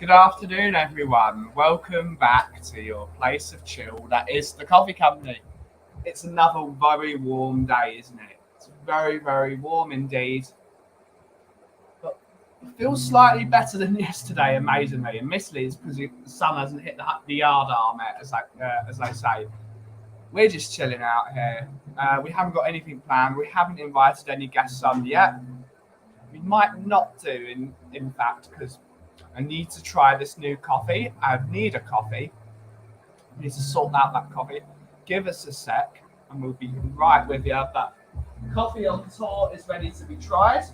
Good afternoon, everyone. Welcome back to your place of chill. That is the coffee company. It's another very warm day, isn't it? It's very, very warm indeed. But it feels slightly better than yesterday, amazingly. And mostly it's because the sun hasn't hit the yard arm yet, as they say. We're just chilling out here. We haven't got anything planned. We haven't invited any guests on yet. We might not do, in fact, because I need to try this new coffee. I need a coffee. I need to sort out that coffee. Give us a sec and we'll be right with you. But coffee on tour is ready to be tried.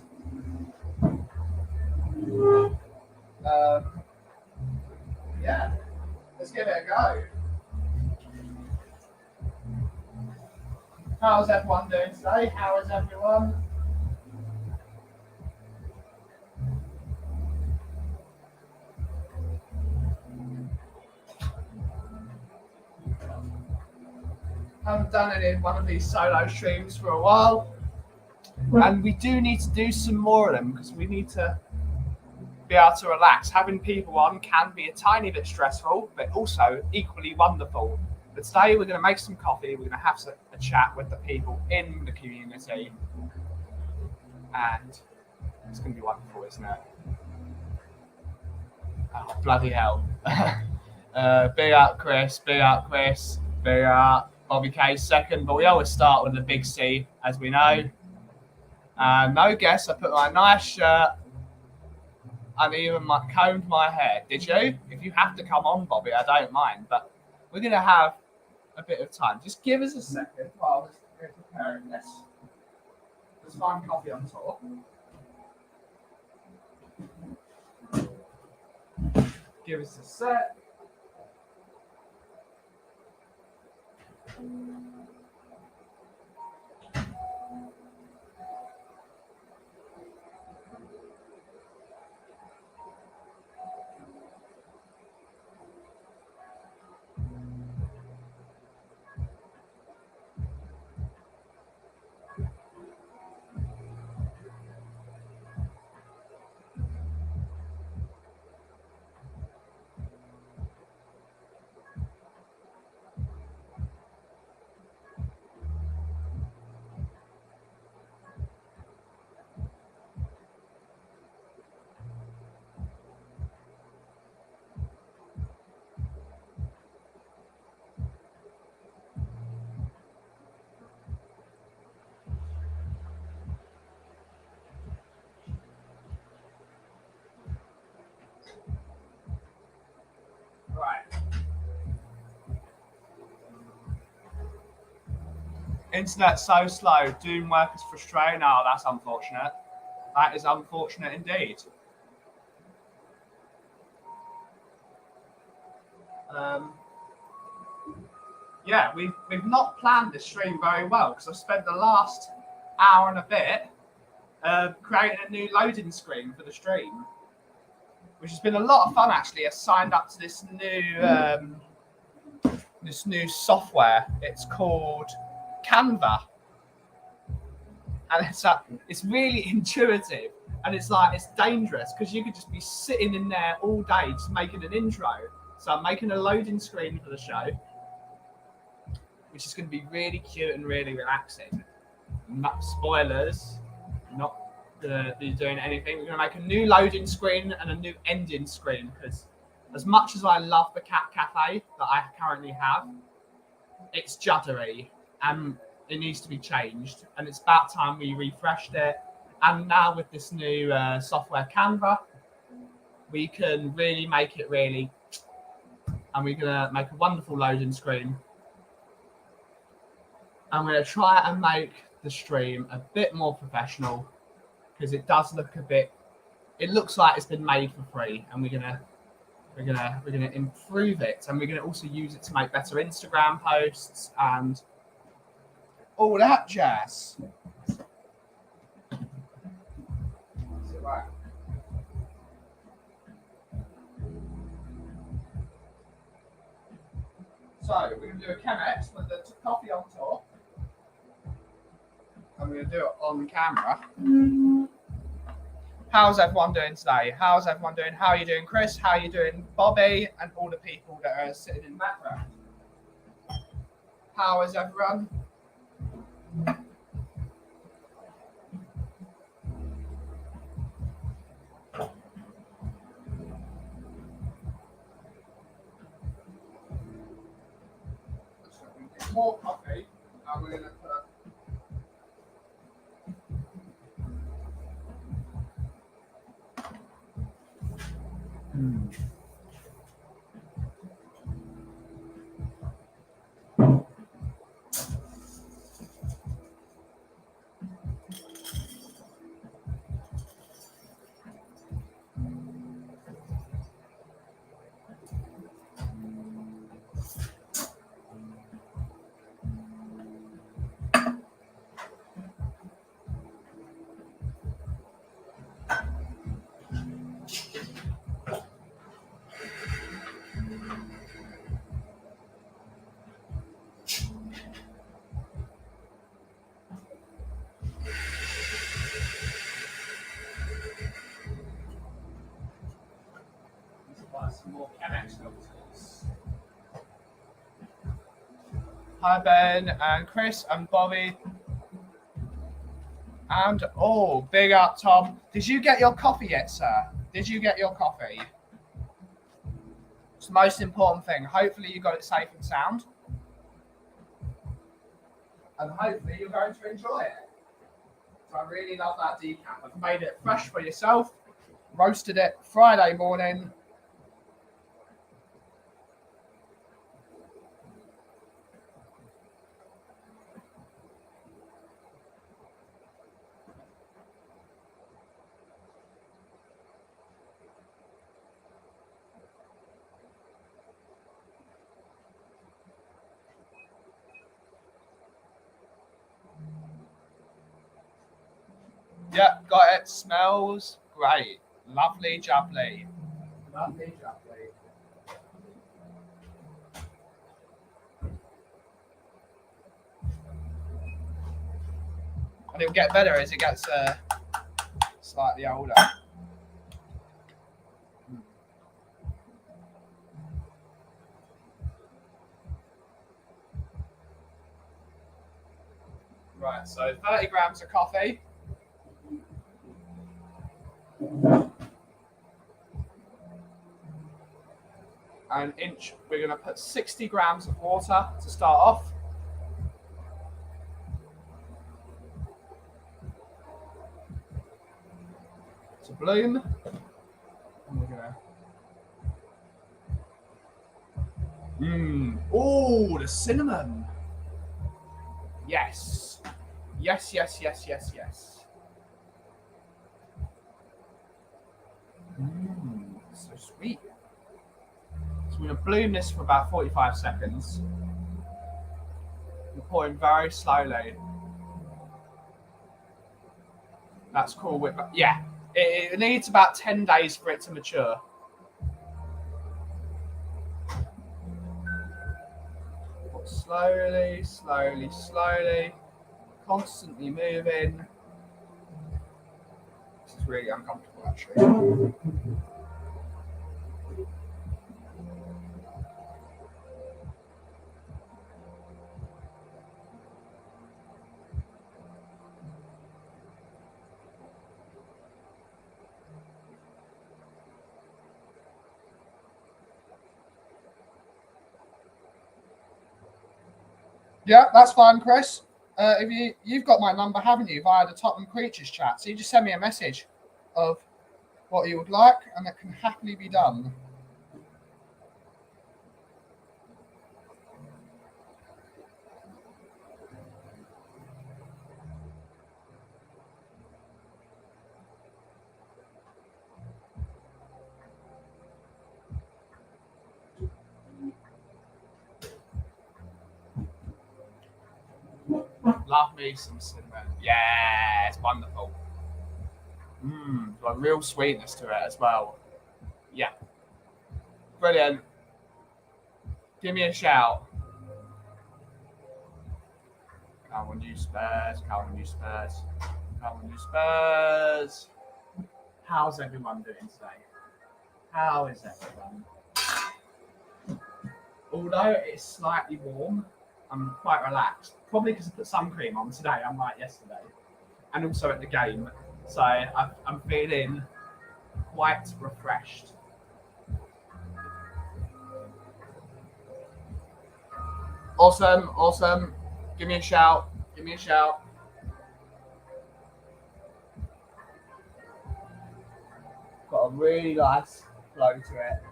Yeah, let's give it a go. How's everyone doing today? How is everyone? Haven't done one of these solo streams for a while, and we do need to do some more of them because we need to be able to relax. Having people on can be a tiny bit stressful, but also equally wonderful. But today we're going to make some coffee. We're going to have a chat with the people in the community, and it's going to be wonderful, isn't it? Oh, bloody hell. Big up Chris, big up Chris, big up Bobby K second, but we always start with the big C, as we know. No guess, I put my nice shirt and even combed my hair. Did you? If you have to come on, Bobby, I don't mind, but we're going to have a bit of time. Just give us a second while we're preparing this. Let's find coffee on top. Give us a sec. Internet's so slow. Doing work is frustrating. Oh, that's unfortunate. That is unfortunate indeed. Yeah, we've not planned this stream very well because I've spent the last hour and a bit creating a new loading screen for the stream, which has been a lot of fun actually. I signed up to this new software. It's called Canva, and it's really intuitive, and it's dangerous because you could just be sitting in there all day just making an intro. So I'm making a loading screen for the show, which is going to be really cute and really relaxing. Not spoilers, not be doing anything. We're going to make a new loading screen and a new ending screen because as much as I love the Cat Cafe that I currently have, it's juddery and it needs to be changed. And it's about time we refreshed it. And now with this new software Canva, we can really make it really, and we're going to make a wonderful loading screen. I'm going to try and make the stream a bit more professional because it does look it looks like it's been made for free, and we're gonna improve it, and we're gonna also use it to make better Instagram posts and all that jazz. So we're gonna do a Chemex with the coffee on top. I'm going to do it on camera. How's everyone doing today? How's everyone doing? How are you doing, Chris? How are you doing, Bobby? And all the people that are sitting in the background. How is everyone? More coffee. And we're going to put some more Chemex filters. Hi Ben and Chris and Bobby. And big up Tom. Did you get your coffee yet, sir? Did you get your coffee? It's the most important thing. Hopefully you got it safe and sound. And hopefully you're going to enjoy it. So I really love that decaf. I've made it fresh for yourself. Roasted it Friday morning. Yep, got it. Smells great. Lovely jubbly. Lovely jubbly. And it'll get better as it gets slightly older. Right, so 30 grams of coffee. And we're going to put 60 grams of water to start off. To bloom. And we're going to... Oh, the cinnamon. Yes. Yes, yes, yes, yes, yes. So sweet. So we're going to bloom this for about 45 seconds. We're pouring very slowly. That's cool. Yeah, it needs about 10 days for it to mature. Slowly, slowly, slowly. Constantly moving. This is really uncomfortable, actually. Yeah, that's fine, Chris. If you've got my number, haven't you, via the Tottenham Creatures chat? So you just send me a message of what you would like, and that can happily be done. Love me some cinnamon. Yeah, it's wonderful. Got real sweetness to it as well. Yeah. Brilliant. Give me a shout. Come on, you Spurs. Come on, you Spurs. Come on, you Spurs. How's everyone doing today? How is everyone? Although it's slightly warm, I'm quite relaxed. Probably because I put sun cream on today, unlike yesterday. And also at the game. So I'm feeling quite refreshed. Awesome, awesome. Give me a shout. Give me a shout. Got a really nice flow to it.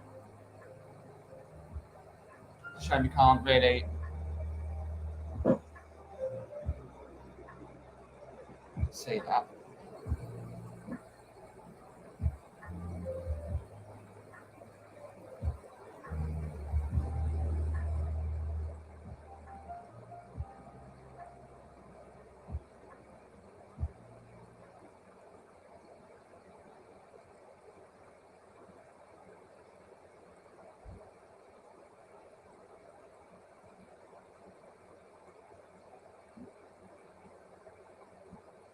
Shame you can't really see that.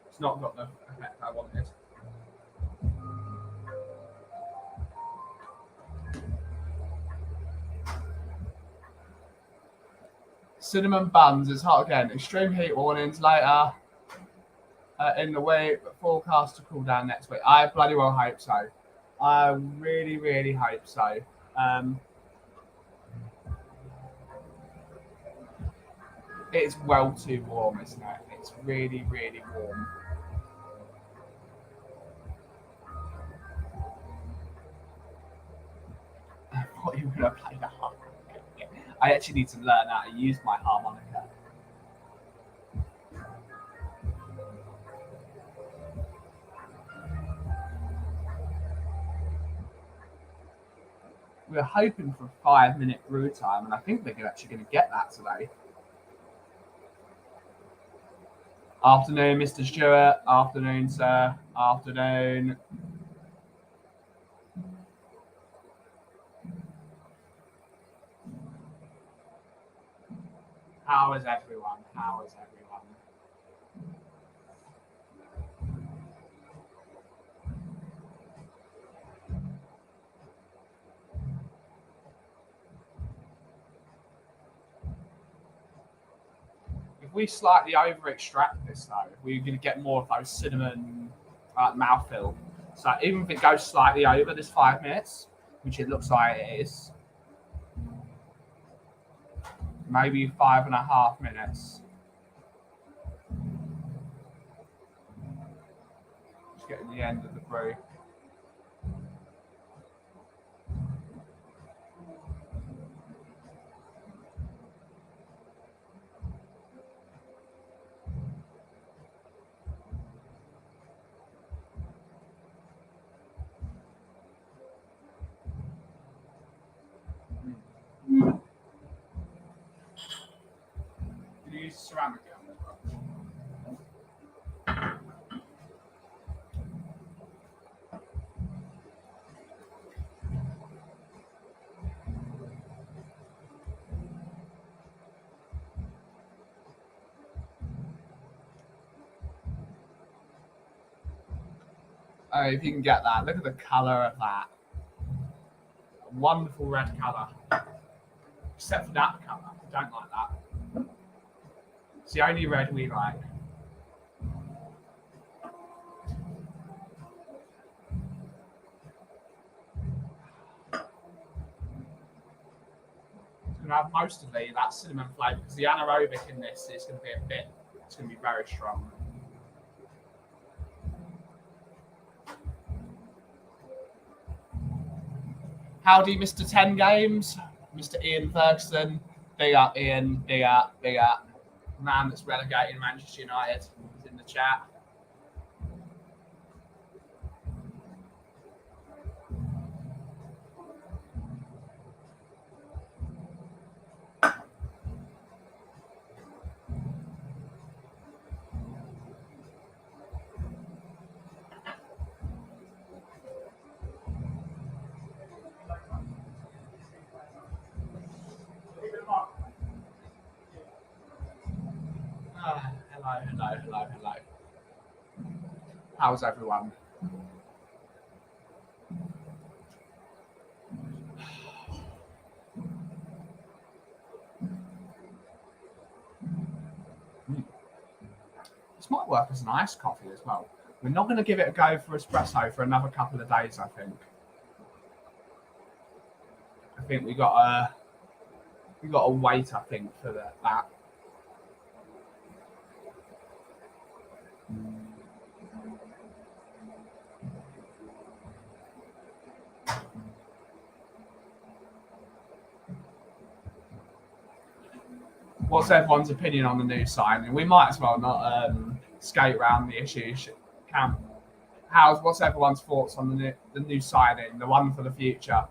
It's not got the effect I wanted. Cinnamon buns is hot again. Extreme heat warnings later in the week. Forecast to cool down next week. I bloody well hope so. I really, really hope so. It's well too warm, isn't it? It's really, really warm. I thought you were going to play the harmonica. I actually need to learn how to use my harmonica. We were hoping for a 5-minute brew time, and I think we're actually going to get that today. Afternoon, Mr. Stewart. Afternoon, sir. Afternoon. How is everyone? How is everyone? If we slightly over extract this though, we're going to get more of those cinnamon mouthfeel. So even if it goes slightly over this 5 minutes, which it looks like it is, maybe 5.5 minutes. Just getting the end of the brew. You use ceramic gum as well. Oh, if you can get that, look at the colour of that. Wonderful red colour. Except for that colour. I don't like that. It's the only red we like. It's going to have most of that cinnamon flavour because the anaerobic in this is going to be it's going to be very strong. Howdy, Mr. 10 Games, Mr. Ian Ferguson. Big up, Ian. Big up, big up. Man that's relegating Manchester United is in the chat. Hello. How's everyone? might work as an iced coffee as well. We're not going to give it a go for espresso for another couple of days, I think. I think we got to wait, I think, for that. What's everyone's opinion on the new signing? We might as well not skate around the issues. What's everyone's thoughts on the new signing, the one for the future?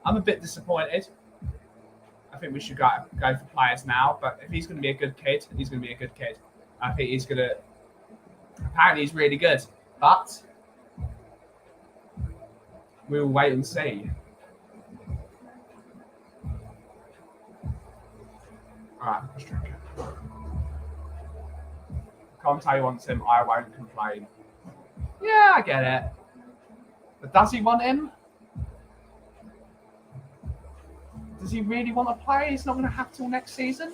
I'm a bit disappointed. I think we should go for players now, but if he's going to be a good kid, he's going to be a good kid. I think he's going to. Apparently, he's really good, but we will wait and see. All right, let's drink it. Conte wants him. I won't complain. Yeah, I get it. But does he want him? Does he really want to play? He's not going to have till next season.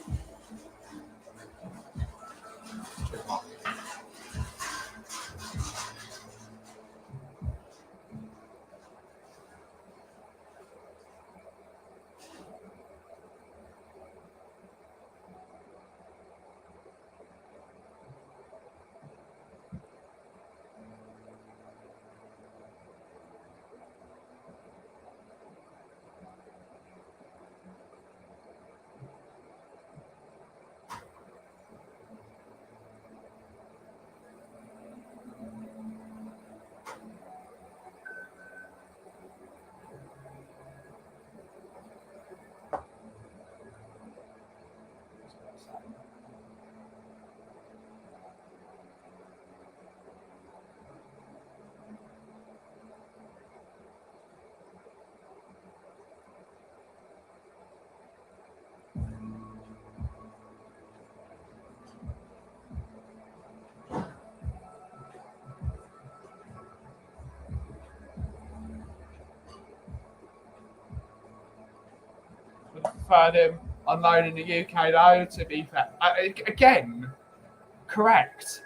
Preferred him on loan in the UK though, to be fair. Again, correct.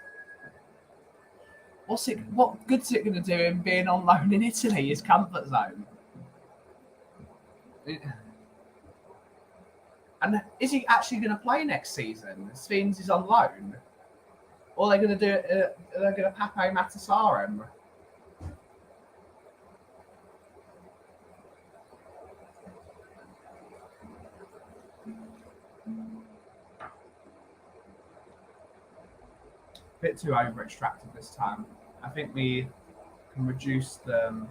What good's it going to do him being on loan in Italy, his comfort zone? And is he actually going to play next season? It means he's on loan. Or are they going to do it? They're going to Pape Matar him? Bit too over extracted this time. I think we can reduce the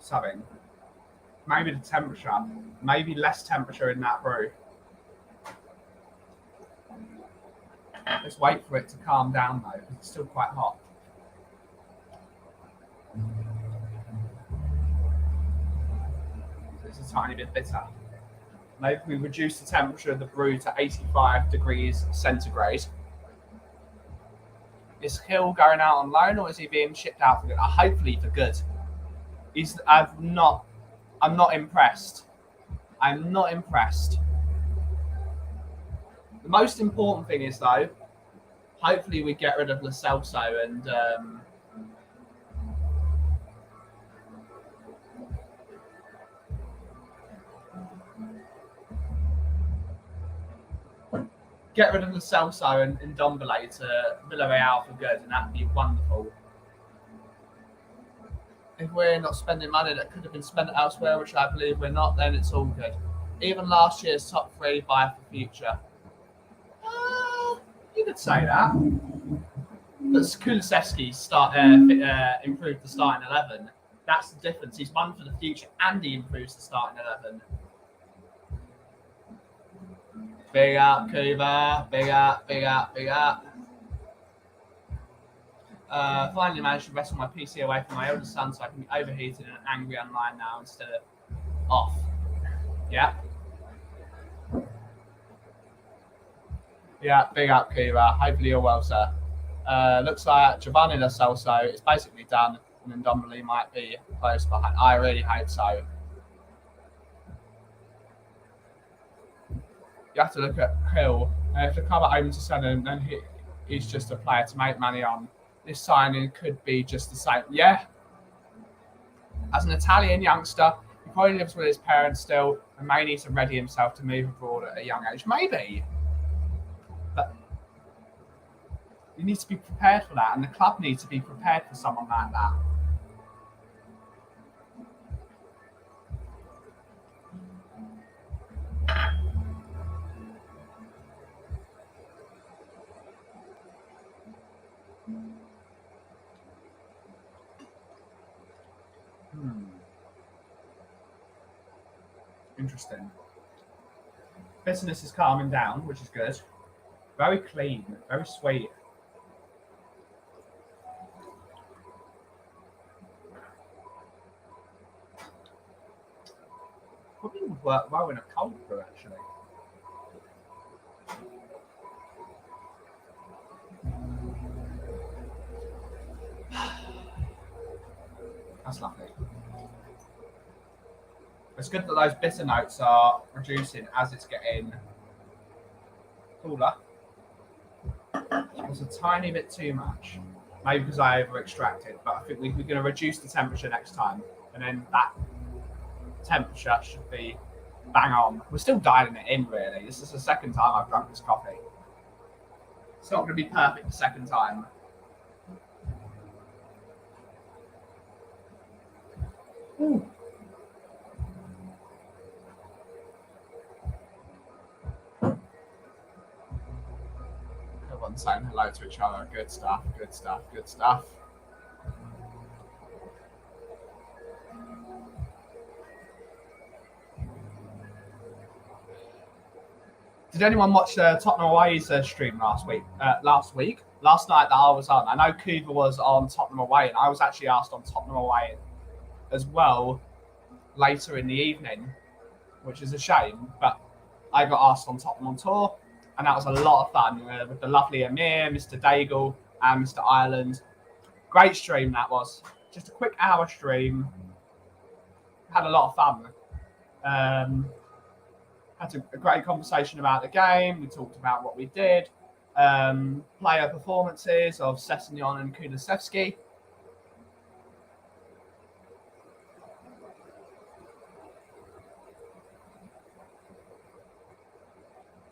subbing. Maybe the temperature. Maybe less temperature in that brew. Let's wait for it to calm down though, because it's still quite hot. It's a tiny bit bitter. Maybe we reduce the temperature of the brew to 85 degrees centigrade. Is Hill going out on loan, or is he being shipped out for good? Hopefully for good. I'm not impressed. I'm not impressed. The most important thing is though, hopefully we get rid of Lo Celso and get rid of Lo Celso and Ndombele to Villarreal for good, and that'd be wonderful. If we're not spending money that could have been spent elsewhere, which I believe we're not, then it's all good. Even last year's top 3 buy for future. You could say that. But Kulusevski improved the starting 11. That's the difference. He's won for the future and he improves the starting 11. Big up, Cuba. Big up, big up, big up. Finally managed to wrestle my PC away from my eldest son so I can be overheated and angry online now instead of off. Yeah. Yeah, big up, Cuba. Hopefully you're well, sir. Looks like Giovanni Lo Celso is basically done, and then Ndombele might be close behind. I really hope so. You have to look at Hill. If the come at home to 7, then he's just a player to make money on. This signing could be just the same. Yeah, as an Italian youngster, he probably lives with his parents still and may need to ready himself to move abroad at a young age. Maybe. But you need to be prepared for that, and the club needs to be prepared for someone like that. Interesting. Business is calming down, which is good. Very clean, very sweet. Probably would work well in a cold brew, actually. That's lovely. It's good that those bitter notes are reducing as it's getting cooler. It's a tiny bit too much. Maybe because I over extracted, but I think we're going to reduce the temperature next time. And then that temperature should be bang on. We're still dialing it in, really. This is the second time I've drunk this coffee. It's not going to be perfect the second time. Ooh. Everyone's saying hello to each other. Good stuff, good stuff, good stuff. Did anyone watch Tottenham Away's stream last week? Last night that I was on. I know Kuva was on Tottenham Away, and I was actually asked on Tottenham Away as well later in the evening, which is a shame. But I got asked on Tottenham on tour, and that was a lot of fun with the lovely Amir, Mr. Daigle, and Mr. Ireland. Great stream that was. Just a quick hour stream. Had a lot of fun. Had a great conversation about the game. We talked about what we did. Player performances of Sessegnon and Kulusevski.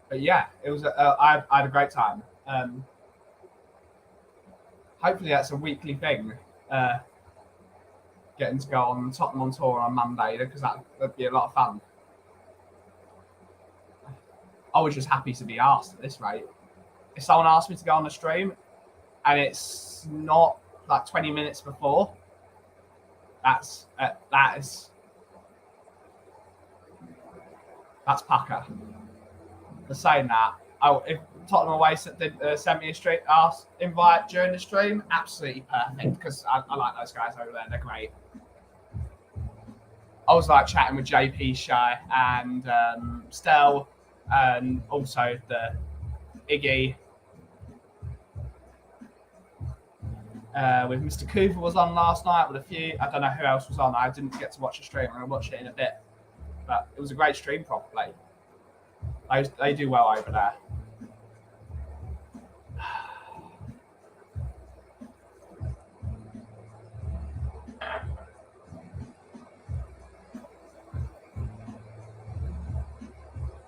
But yeah, it was. I had a great time. Hopefully, that's a weekly thing. Getting to go on Tottenham on tour on Monday, because that'd be a lot of fun. I was just happy to be asked at this rate. If someone asked me to go on the stream and it's not like 20 minutes before, that's pucker. For saying that, if Tottenham Away sent me a straight ask invite during the stream, absolutely perfect, because I like those guys over there. They're great. I was like chatting with JP Shy and Stel, and also the Iggy. With Mr. Cooper was on last night with a few. I don't know who else was on. I didn't get to watch the stream. I'm going to watch it in a bit. But it was a great stream, probably. They do well over there.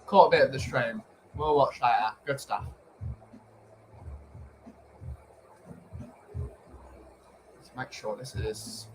Caught a bit of the stream. We'll watch later. Good stuff. Let's make sure this is...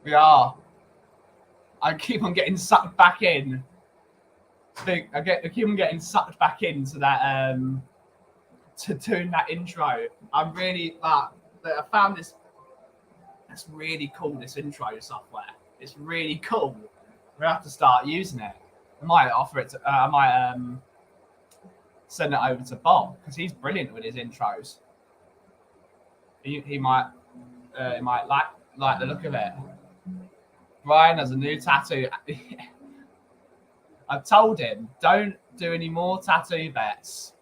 We are. I keep on getting sucked back in. I keep on getting sucked back into that to doing that intro. I'm really I found this. It's really cool. This intro software. It's really cool. We have to start using it. I might offer it. I might send it over to Bob because he's brilliant with his intros. He might like the look of it. Brian has a new tattoo. I've told him don't do any more tattoo bets.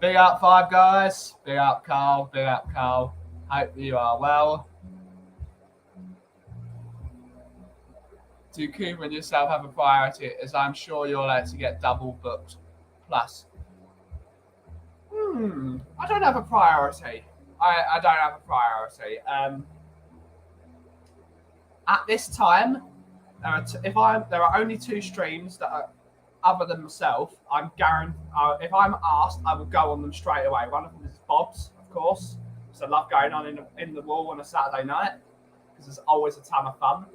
Big up Five Guys. Big up Carl. Big up Carl. Hope you are well. Do Cooper and yourself have a priority, as I'm sure you're like to get double booked plus? I don't have a priority. I don't have a priority. At this time, there are only 2 streams that are other than myself. I'm guaranteed. If I'm asked, I will go on them straight away. One of them is Bob's, of course. So I love going on in the wall on a Saturday night because it's always a ton of fun.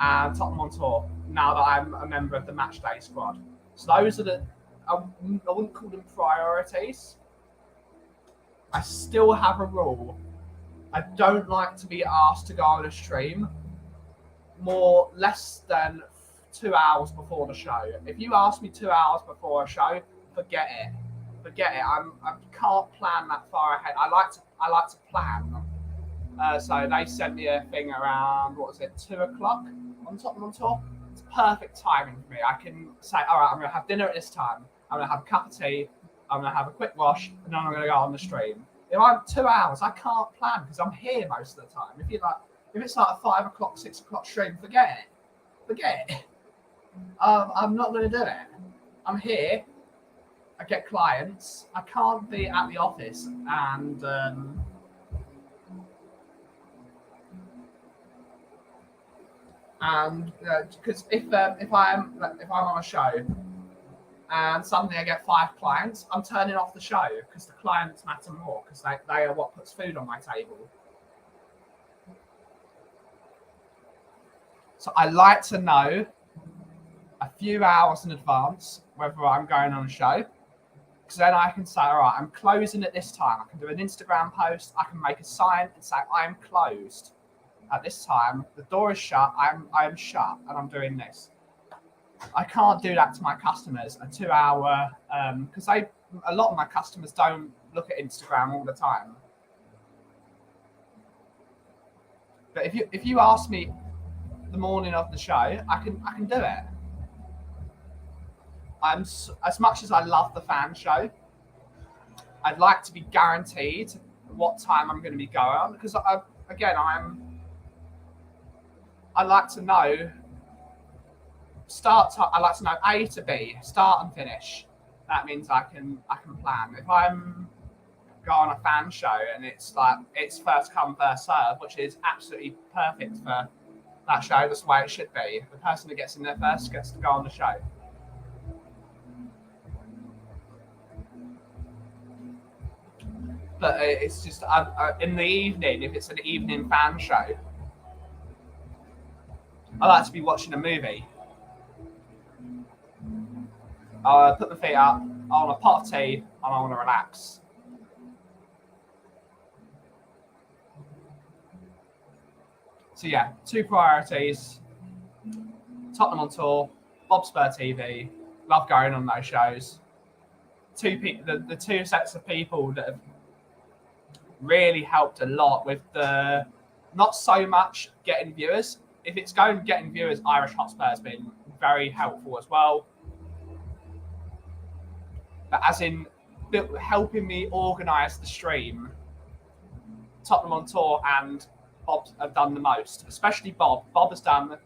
And Tottenham on tour. Now that I'm a member of the matchday squad, so those are the. I wouldn't call them priorities. I still have a rule. I don't like to be asked to go on a stream less than 2 hours before the show. If you ask me 2 hours before a show, forget it. Forget it. I can't plan that far ahead. I like to plan. So they sent me a thing around 2 o'clock on Tottenham on tour. It's perfect timing for me. I can say, all right, I'm going to have dinner at this time. I'm going to have a cup of tea. I'm going to have a quick wash, and then I'm going to go on the stream. If I'm 2 hours, I can't plan because I'm here most of the time. If it's like a 5 o'clock, 6 o'clock stream, forget it. I'm not going to do it. I'm here. I get clients. I can't be at the office and because if I'm on a show and suddenly I get 5 clients, I'm turning off the show because the clients matter more because they are what puts food on my table. So I like to know a few hours in advance whether I'm going on a show, because then I can say, all right, I'm closing at this time. I can do an Instagram post. I can make a sign and say I'm closed at this time. The door is shut. I'm shut, and I'm doing this. I can't do that to my customers. A 2 hour because a lot of my customers don't look at Instagram all the time. But if you ask me the morning of the show, I can do it. As much as I love the fan show, I'd like to be guaranteed what time I'm going to be going on, because I like to know start time. I like to know A to B, start and finish. That means I can plan. If I'm going on a fan show and it's first come first serve, which is absolutely perfect for that show. That's the way it should be. The person who gets in there first gets to go on the show. But it's just in the evening, if it's an evening fan show, I like to be watching a movie. I'll put my feet up, I want a pot of tea, and I want to relax. So yeah, 2 priorities. Tottenham on tour, Bob Spur TV, love going on those shows. The 2 sets of people that have really helped a lot with the, not so much getting viewers. If it's going to getting viewers, Irish Hotspur has been very helpful as well. But as in helping me organise the stream, Tottenham on tour and Bob have done the most, especially Bob. Bob has done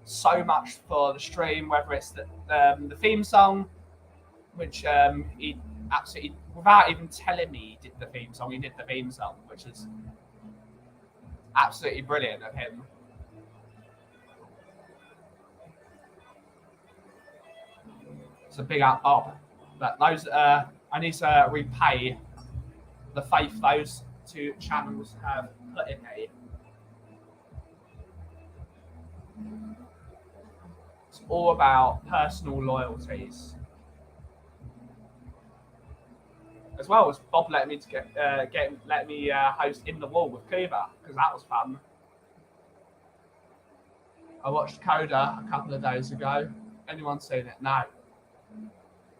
so much for the stream, whether it's the theme song, which he absolutely, without even telling me he did the theme song, he did the theme song, which is absolutely brilliant of him. So big up Bob. But those I need to repay the faith those 2 channels have put in me. It's all about personal loyalties. As well as Bob letting me host In the Wall with Cuba, because that was fun. I watched Coda a couple of days ago. Anyone seen it? No.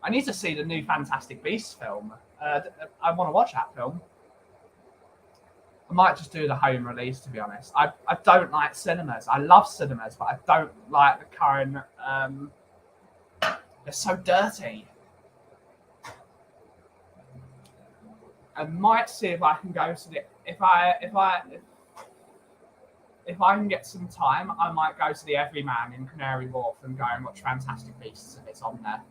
I need to see the new Fantastic Beasts film. I want to watch that film. I might just do the home release, to be honest. I don't like cinemas. I love cinemas, but I don't like the current. They're so dirty. I might see if I can go to the if I can get some time, I might go to the Everyman in Canary Wharf and go and watch Fantastic Beasts if it's on there.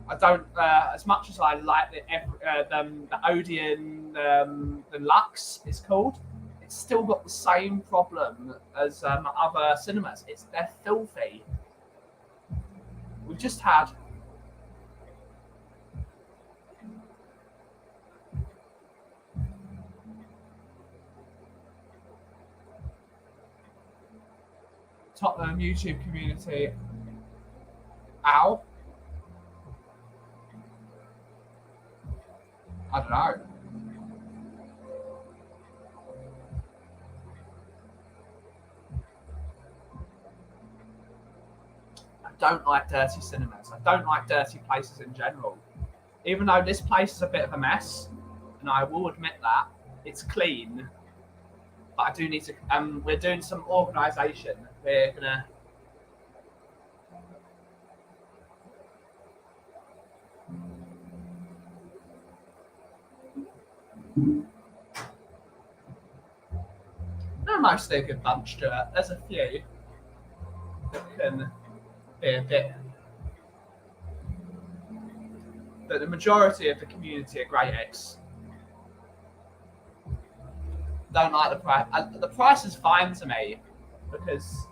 I don't, as much as I like the Odeon Deluxe, it's called. It's still got the same problem as other cinemas. They're filthy. We've just had Tottenham YouTube community. Ow. I don't know. I don't like dirty cinemas. I don't like dirty places in general. Even though this place is a bit of a mess, and I will admit that, it's clean. But I do need to. We're doing some organisation. We're gonna. They're mostly a good bunch, Stuart. There's a few that can be a bit. But the majority of the community are great eggs. Don't like the price. The price is fine to me because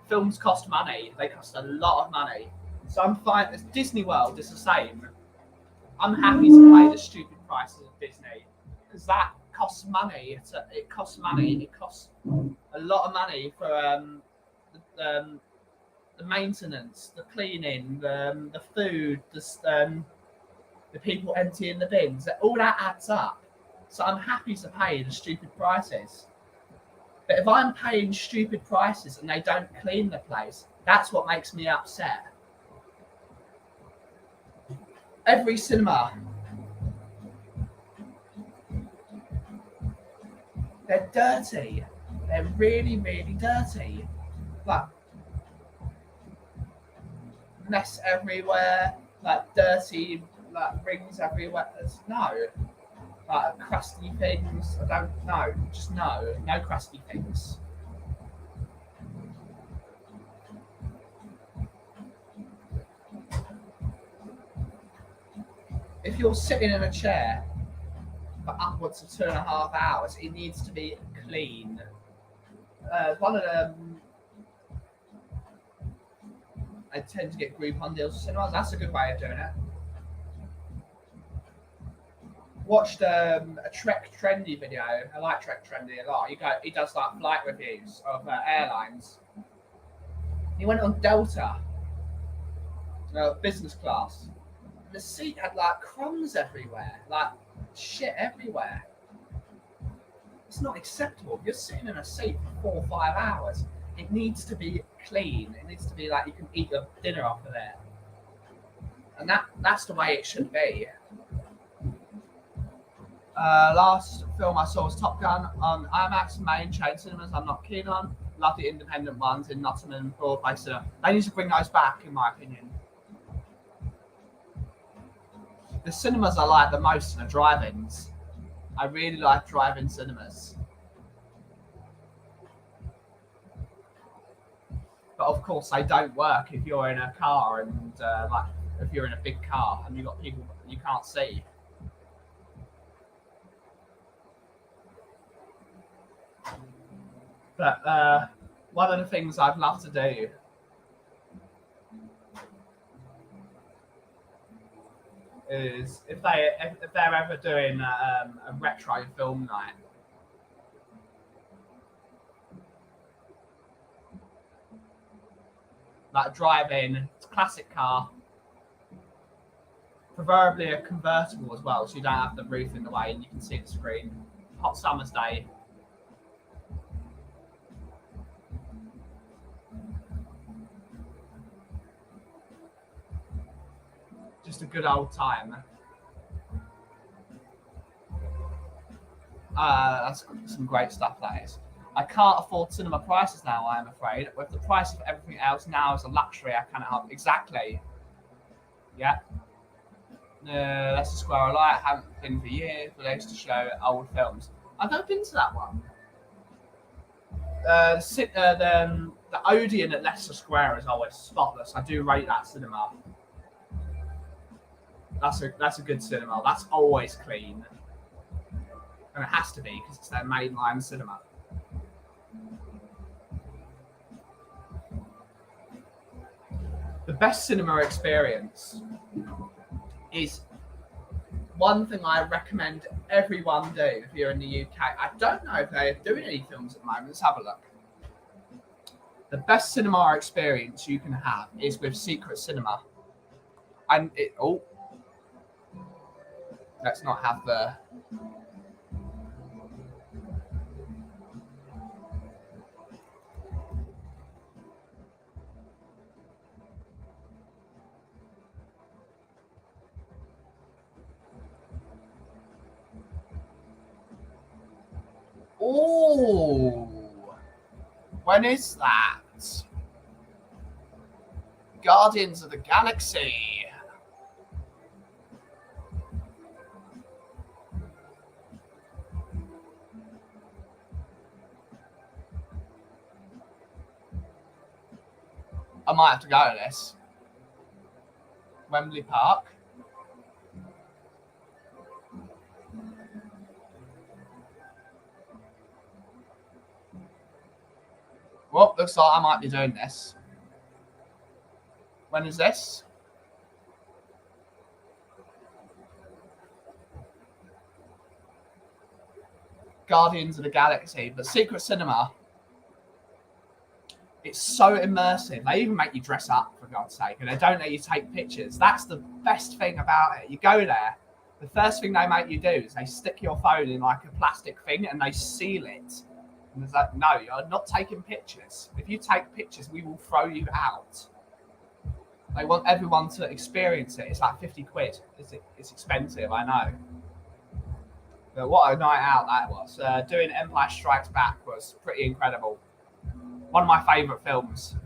films cost money. They cost a lot of money. So I'm fine. It's Disney World is the same. I'm happy to pay the stupid prices of Disney because that costs money. It costs money. It costs a lot of money for the maintenance, the cleaning, the food, the people emptying the bins. All that adds up. So I'm happy to pay the stupid prices. But if I'm paying stupid prices and they don't clean the place, that's what makes me upset. Every cinema, they're dirty. They're really, really dirty. Like, mess everywhere, like dirty, like rings everywhere. No. Like crusty things. I don't know. Just no crusty things. If you're sitting in a chair for upwards of 2.5 hours, it needs to be clean. One of them, I tend to get Groupon deals for cinemas. That's a good way of doing it. Watched a Trek Trendy video. I like Trek Trendy a lot. He does like flight reviews of airlines. He went on Delta, business class. The seat had like crumbs everywhere, like shit everywhere. It's not acceptable. If you're sitting in a seat for 4 or 5 hours, it needs to be clean. It needs to be like you can eat your dinner off of there. And that's the way it should be. Last film I saw was Top Gun on IMAX main chain cinemas. I'm not keen on. Love the independent ones in Nottingham, Broadway. So they need to bring those back, in my opinion. The cinemas I like the most are the drive-ins. I really like drive-in cinemas. But of course, they don't work if you're in a car and like if you're in a big car and you've got people you can't see. But one of the things I'd love to do is if they're ever doing a retro film night, like drive in, it's a classic car, preferably a convertible as well, so you don't have the roof in the way and you can see the screen. Hot summer's day. Just a good old time. That's some great stuff, that is. I can't afford cinema prices now, I am afraid. With the price of everything else now as a luxury, I cannot help. Exactly. Yeah. Leicester Square I like. Haven't been for years, but they used to show old films. I've never been to that one. The Odeon at Leicester Square is always spotless. I do rate that cinema. That's a good cinema. That's always clean. And it has to be because it's their mainline cinema. The best cinema experience is one thing I recommend everyone do if you're in the UK. I don't know if they're doing any films at the moment. Let's have a look. The best cinema experience you can have is with Secret Cinema. And let's not have the... Oh, when is that? Guardians of the Galaxy. I might have to go to this. Wembley Park. Well, looks like I might be doing this. When is this? Guardians of the Galaxy, but Secret Cinema. It's so immersive. They even make you dress up, for God's sake, and they don't let you take pictures. That's the best thing about it. You go there, the first thing they make you do is they stick your phone in like a plastic thing and they seal it. And it's like, no, you're not taking pictures. If you take pictures, we will throw you out. They want everyone to experience it. It's like 50 quid. It's expensive, I know. But what a night out that was. Doing Empire Strikes Back was pretty incredible. One of my favourite films.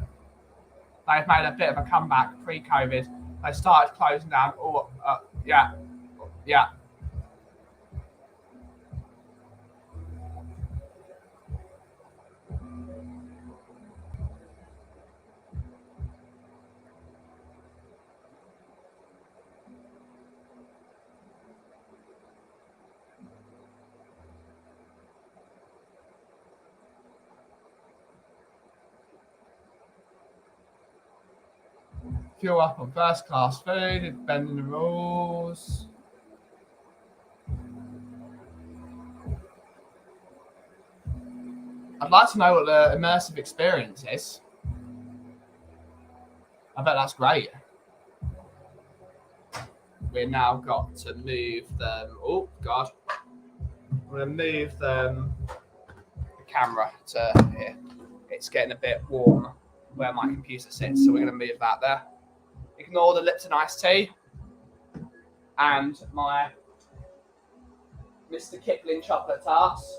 They've made a bit of a comeback pre-COVID. They started closing down. Yeah. Fuel up on first class food, bending the rules. I'd like to know what the immersive experience is. I bet that's great. We've now got to move them. Oh, God. We're going to move the camera to here. It's getting a bit warm where my computer sits, so we're going to move that there. Ignore the Lipton iced tea and my Mr. Kipling chocolate tarts.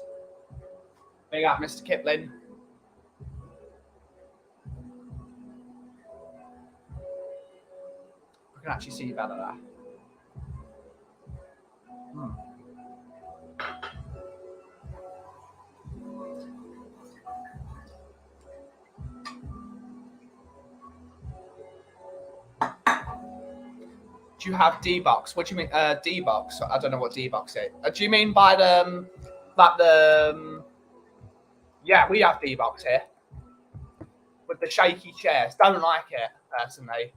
Big up, Mr. Kipling. I can actually see you better there. Do you have D-Box? What do you mean, D-Box? I don't know what D-Box is. Do you mean by yeah, we have D-Box here. With the shaky chairs. Don't like it, personally.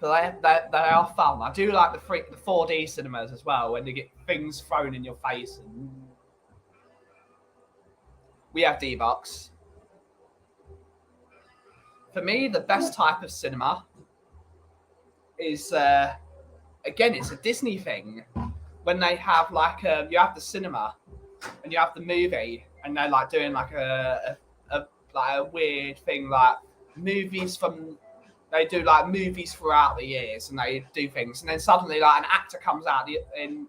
But they are fun. I do like the 4D cinemas as well, when you get things thrown in your face. We have D-Box. For me, the best type of cinema is, again, it's a Disney thing. When they have like you have the cinema and you have the movie, and they're like doing like a weird thing, like movies from, they do like movies throughout the years, and they do things, and then suddenly like an actor comes out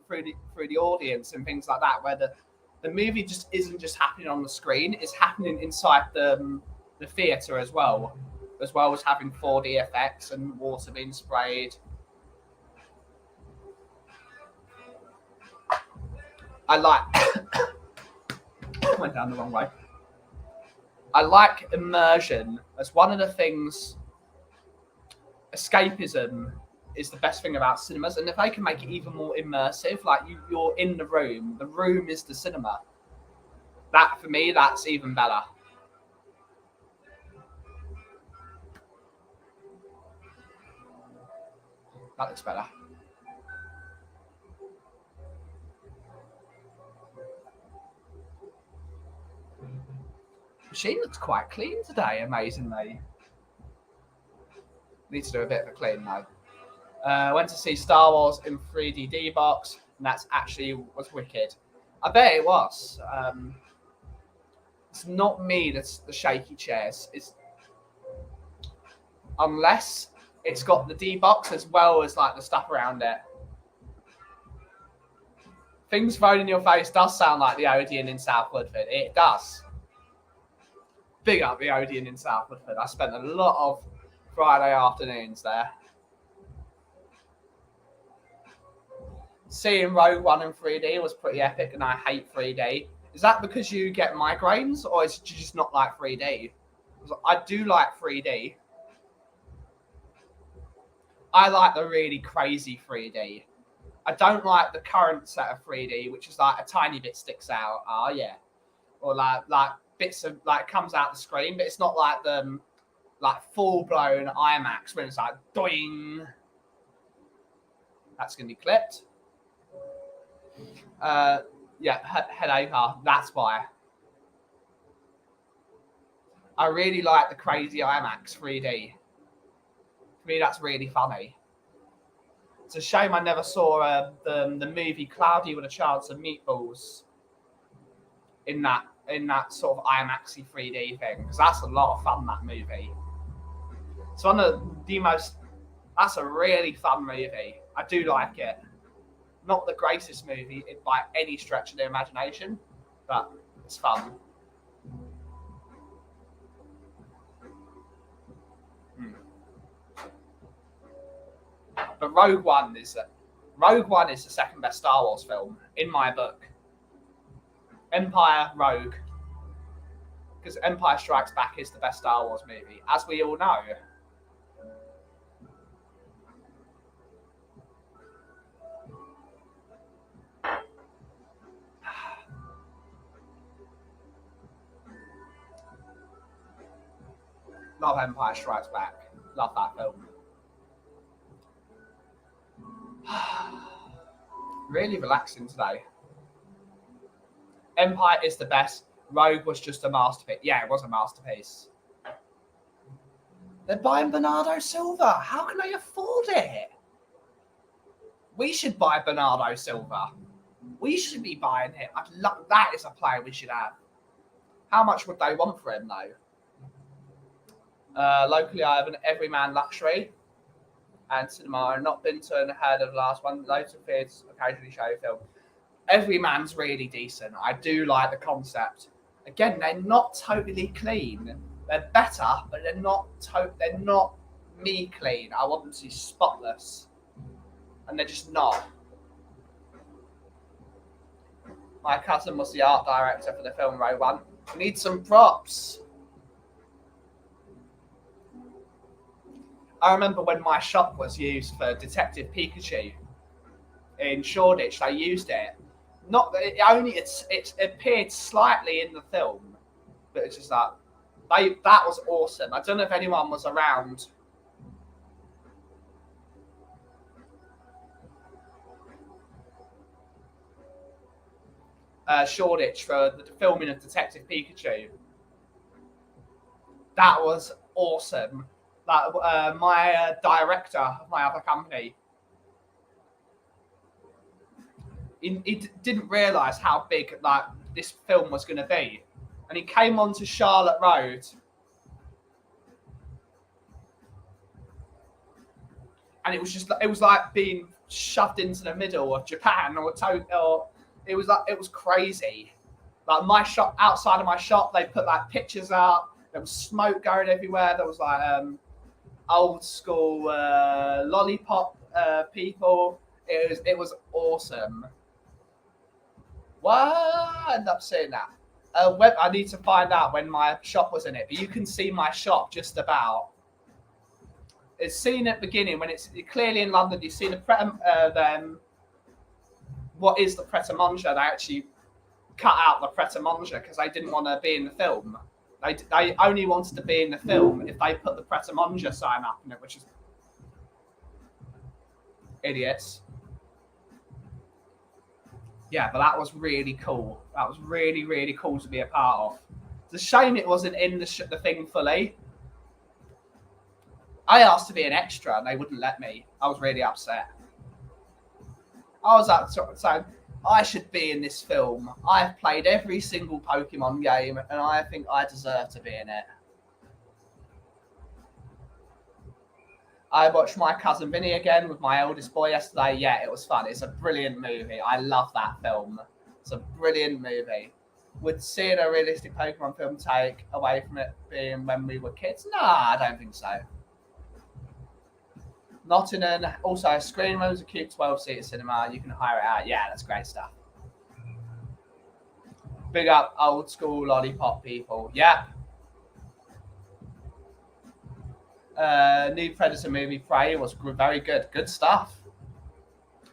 through the audience and things like that, where the movie just isn't just happening on the screen; it's happening inside the theater as well as having 4D effects and water being sprayed. I like went down the wrong way. I like immersion as one of the things. Escapism is the best thing about cinemas, and if they can make it even more immersive, like you're in the room is the cinema. That for me, that's even better. That looks better. Machine looks quite clean today, amazingly. Need to do a bit of a clean though. Went to see Star Wars in 3D D-Box, and that's actually was wicked. I bet it was. It's not me that's the shaky chairs. It's unless it's got the D-Box as well as like the stuff around it. Things thrown in your face does sound like the Odeon in South Woodford. It does. Big up the Odeon in South Woodford. I spent a lot of Friday afternoons there. Seeing Rogue One in 3D was pretty epic, and I hate 3D. Is that because you get migraines, or is it you just not like 3D? I do like 3D. I like the really crazy 3D. I don't like the current set of 3D, which is like a tiny bit sticks out. Oh yeah, or like bits of like comes out the screen, but it's not like the like full blown IMAX when it's like doing. That's gonna be clipped. Yeah, headache. That's why. I really like the crazy IMAX 3D. For me, that's really funny. It's a shame I never saw the movie Cloudy with a Chance of Meatballs in that sort of IMAXy 3D thing, because that's a lot of fun, that movie. It's one of the most. That's a really fun movie. I do like it. Not the greatest movie by any stretch of the imagination, but it's fun. But Rogue One is the second best Star Wars film in my book. Empire, Rogue, because Empire Strikes Back is the best Star Wars movie, as we all know. Love Empire Strikes Back. Love that film. Really relaxing today. Empire is the best. Rogue was just a masterpiece. Yeah, it was a masterpiece. They're buying Bernardo Silva. How can they afford it? We should buy Bernardo Silva. We should be buying him. That is a player we should have. How much would they want for him, though? Locally, I have an Everyman Luxury and cinema. I've not been to and heard of the last one. Loads of theatres occasionally show film. Everyman's really decent. I do like the concept. Again, they're not totally clean. They're better, but they're not me clean. I want them to be spotless, and they're just not. My cousin was the art director for the film Rogue One. We need some props. I remember when my shop was used for Detective Pikachu in Shoreditch, they used it. Not that it appeared slightly in the film, but it's just that was awesome. I don't know if anyone was around. Shoreditch for the filming of Detective Pikachu. That was awesome. Like my director of my other company, he didn't realise how big like this film was going to be, and he came onto Charlotte Road, and it was like being shoved into the middle of Japan or it was crazy. Like my shop, outside of my shop, they put like pictures up. There was smoke going everywhere. There was like old school lollipop people. It was awesome. What? I ended up seeing that. I need to find out when my shop was in it, but you can see my shop just about. It's seen at the beginning when it's clearly in London. You see the what is the Pret a Manger? They actually cut out the Pret a Manger because they didn't want to be in the film. They only wanted to be in the film if they put the Pret a Manger sign up in it, which is idiots. Yeah, but that was really cool. That was really, really cool to be a part of. It's a shame it wasn't in the thing fully. I asked to be an extra and they wouldn't let me. I was really upset. I was saying, I should be in this film. I've played every single Pokemon game and I think I deserve to be in it. I watched My Cousin Vinny again with my eldest boy yesterday. Yeah, it was fun. It's a brilliant movie. I love that film. It's a brilliant movie. Would seeing a realistic Pokemon film take away from it being when we were kids? No, I don't think so. Nottingham, also a screen room's a cute 12-seater cinema. You can hire it out. Yeah, that's great stuff. Big up old school lollipop people. Yeah. New Predator movie, Prey, was very good. Good stuff.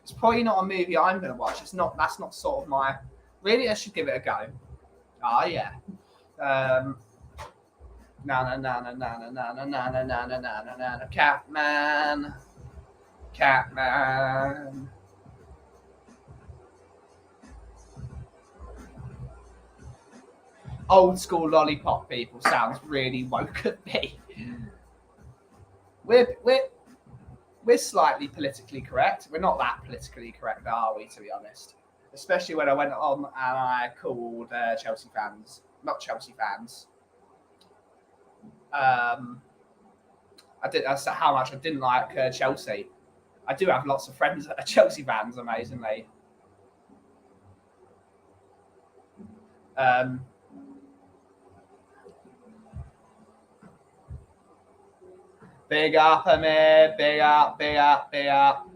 It's probably not a movie I'm going to watch. That's not sort of my. Really, I should give it a go. Oh yeah. Catman. Old school lollipop people sounds really woke at me. We're slightly politically correct. We're not that politically correct, are we, to be honest? Especially when I went on and I called Chelsea fans, not Chelsea fans. I did. That's how much I didn't like Chelsea. I do have lots of friends that are Chelsea fans, amazingly. Big up, Amir. Big up, big up, big up.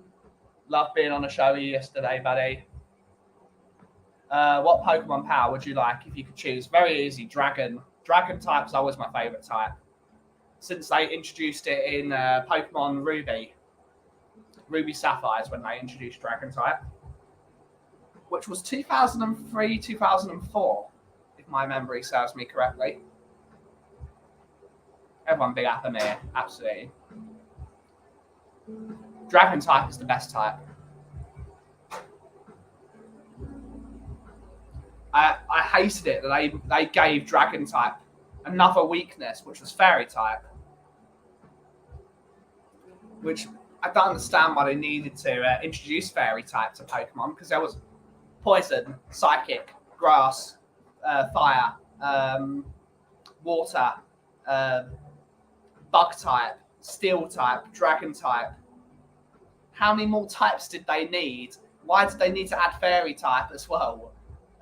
Love being on the show yesterday, buddy. What Pokemon power would you like if you could choose? Very easy, Dragon. Dragon type's always my favourite type. Since they introduced it in Pokemon Ruby Sapphires when they introduced Dragon type, which was 2003, 2004, if my memory serves me correctly. Everyone big up Amir, absolutely. Dragon type is the best type. I hated it that they gave Dragon type another weakness, which was Fairy type. Which I don't understand why they needed to introduce Fairy type to Pokemon, because there was Poison, Psychic, Grass, Fire, Water, Bug type, Steel type, Dragon type. How many more types did they need? Why did they need to add Fairy type as well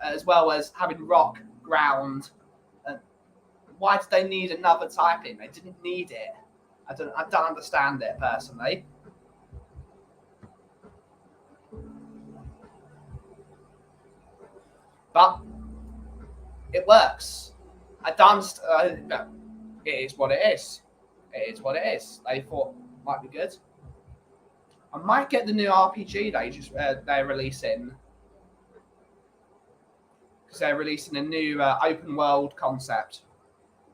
as having Rock, Ground? Why did they need another typing? They didn't need it. I don't understand it personally. But it works. It is what it is. It is what it is. They thought it might be good. I might get the new RPG they're releasing, because they're releasing a new open world concept,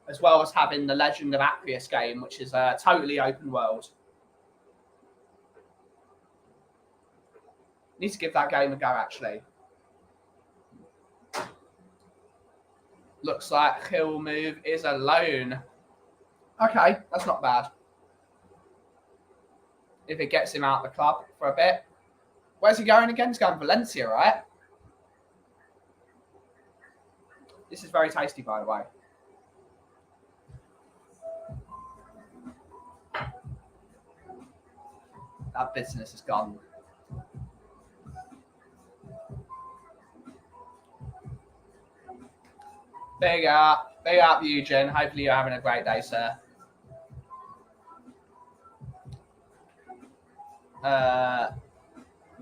as well as having the Legend of Aqueous game, which is totally open world. Need to give that game a go, actually. Looks like Hill Move is alone. Okay, that's not bad. If it gets him out of the club for a bit. Where's he going again? He's going Valencia, right? This is very tasty, by the way. That business is gone. Big up, Eugene. Hopefully you're having a great day, sir.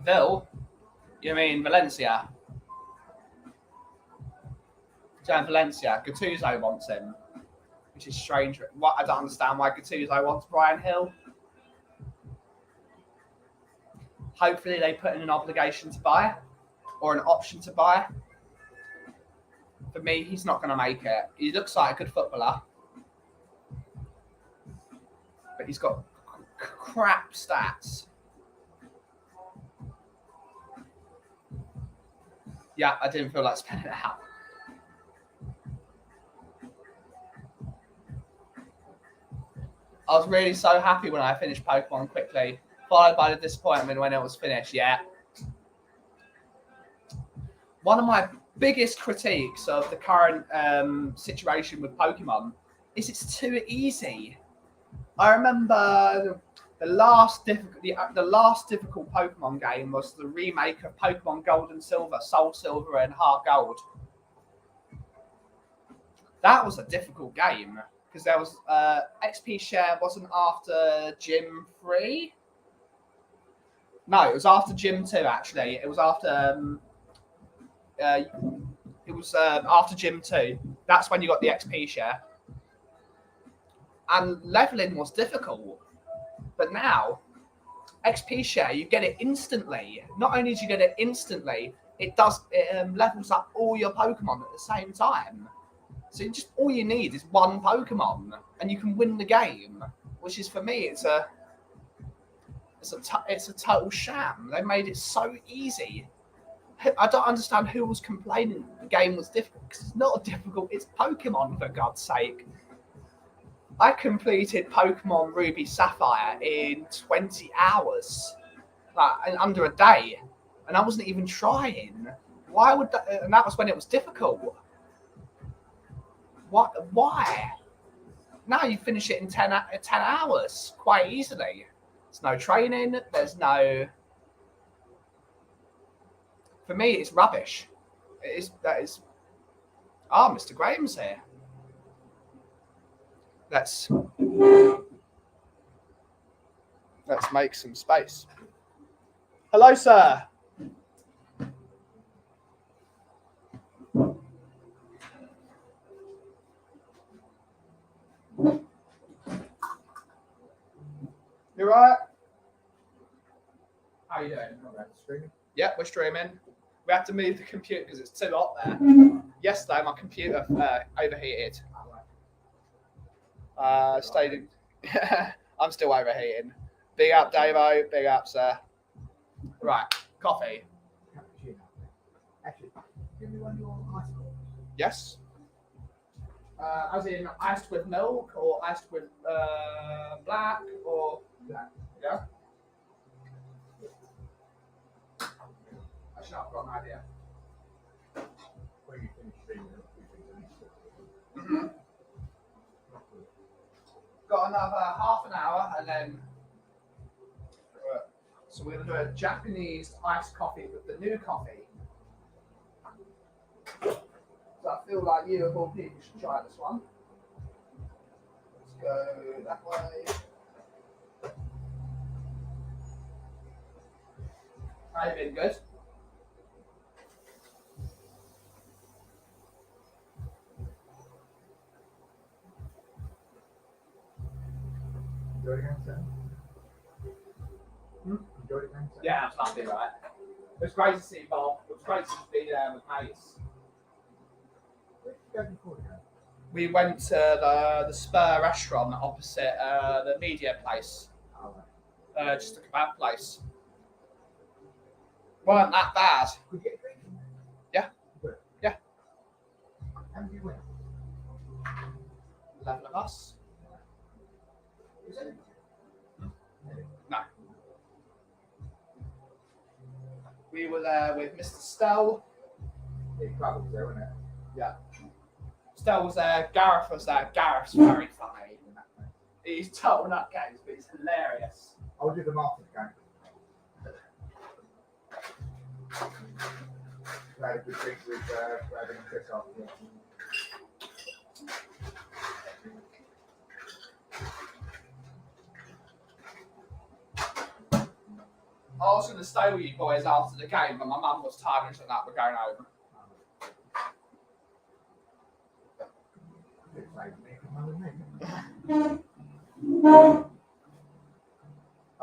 Ville? You mean Valencia? Going Valencia. Gattuso wants him, which is strange. What I don't understand why Gattuso wants Brian Hill. Hopefully they put in an obligation to buy or an option to buy. For me, he's not going to make it. He looks like a good footballer, but he's got crap stats. Yeah, I didn't feel like spelling it out. I was really so happy when I finished Pokemon quickly, followed by the disappointment when it was finished. Yeah. One of my biggest critiques of the current situation with Pokemon is it's too easy. I remember the last difficult Pokemon game was the remake of Pokemon Gold and Silver, Soul Silver and Heart Gold. That was a difficult game because there was XP share wasn't after Gym 3. No, it was after Gym 2 actually. It was after after Gym 2. That's when you got the XP share. And leveling was difficult. But now, XP share, you get it instantly. Not only do you get it instantly, it levels up all your Pokemon at the same time. So all you need is one Pokemon, and you can win the game. Which is, for me, it's a total sham. They made it so easy. I don't understand who was complaining the game was difficult, because it's not difficult. It's Pokemon, for God's sake. I completed Pokemon Ruby Sapphire in 20 hours, in under a day, and I wasn't even trying. Why would that? And that was when it was difficult. What? Why? Now you finish it in 10 hours quite easily. There's no training. There's no. For me, it's rubbish. That is. Ah, Mr. Graham's here. Let's make some space. Hello, sir. You right? How you doing? Streaming? Yeah, we're streaming. We have to move the computer because it's too hot there. Yesterday, my computer overheated. Stayed in. I'm still overheating. Big up, Davo. Big up, sir. Right, coffee. Actually, give me one of your ice cream. Yes. As in iced with milk or iced with black or Black. yeah. Actually, I've got an idea. When you finish streaming, Got another half an hour and then. So we're going to do a Japanese iced coffee with the new coffee. So I feel like you of all people should try this one. Let's go that way. I've been good. enjoy the game, Sam? Enjoy the game, Sam? Yeah, absolutely right. It was great to see Bob. It was great to be there with mates. Where did you go before the game? We went to the Spur restaurant opposite the media place. Oh, right. Just a kebab place. Weren't that bad. Could you get a drink? Yeah. Good. Yeah. How many did you win? 11 of us. We were there with Mr. Stell. Yeah, troubles there, wasn't it? Yeah. Stell was there. Gareth was there. Gareth's very funny. He's total nutcase, but he's hilarious. I'll do the market game. I had a good drink with Brad and Chris after. I was going to stay with you boys after the game, but my mum was tired and that we're going home.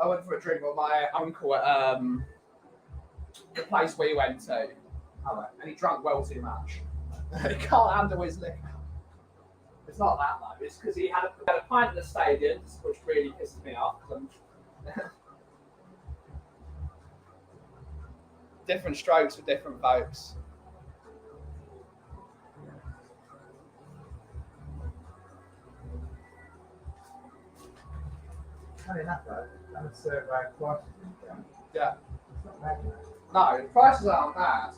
I went for a drink with my uncle at the place we went to, and he drank well too much. He can't handle his liquor. It's not that though. It's because he had a pint in the stadium, which really pisses me off. Different strokes for different folks. Funny enough though, that was prices in town. Yeah. It's not bad, you know. No, the prices aren't bad.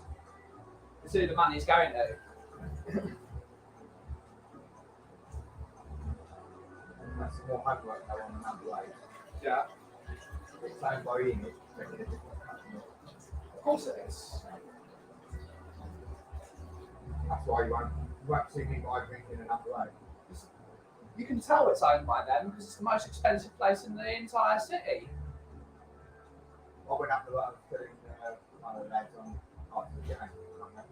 It's who the money's going to. That's more homework though on another way. Yeah. It's owned by Ian, it's making a difference. Of course it is. That's why you won't see me buy drink in another way. You can tell it's owned by them because it's the most expensive place in the entire city. I went up to one of the lads on after the game, I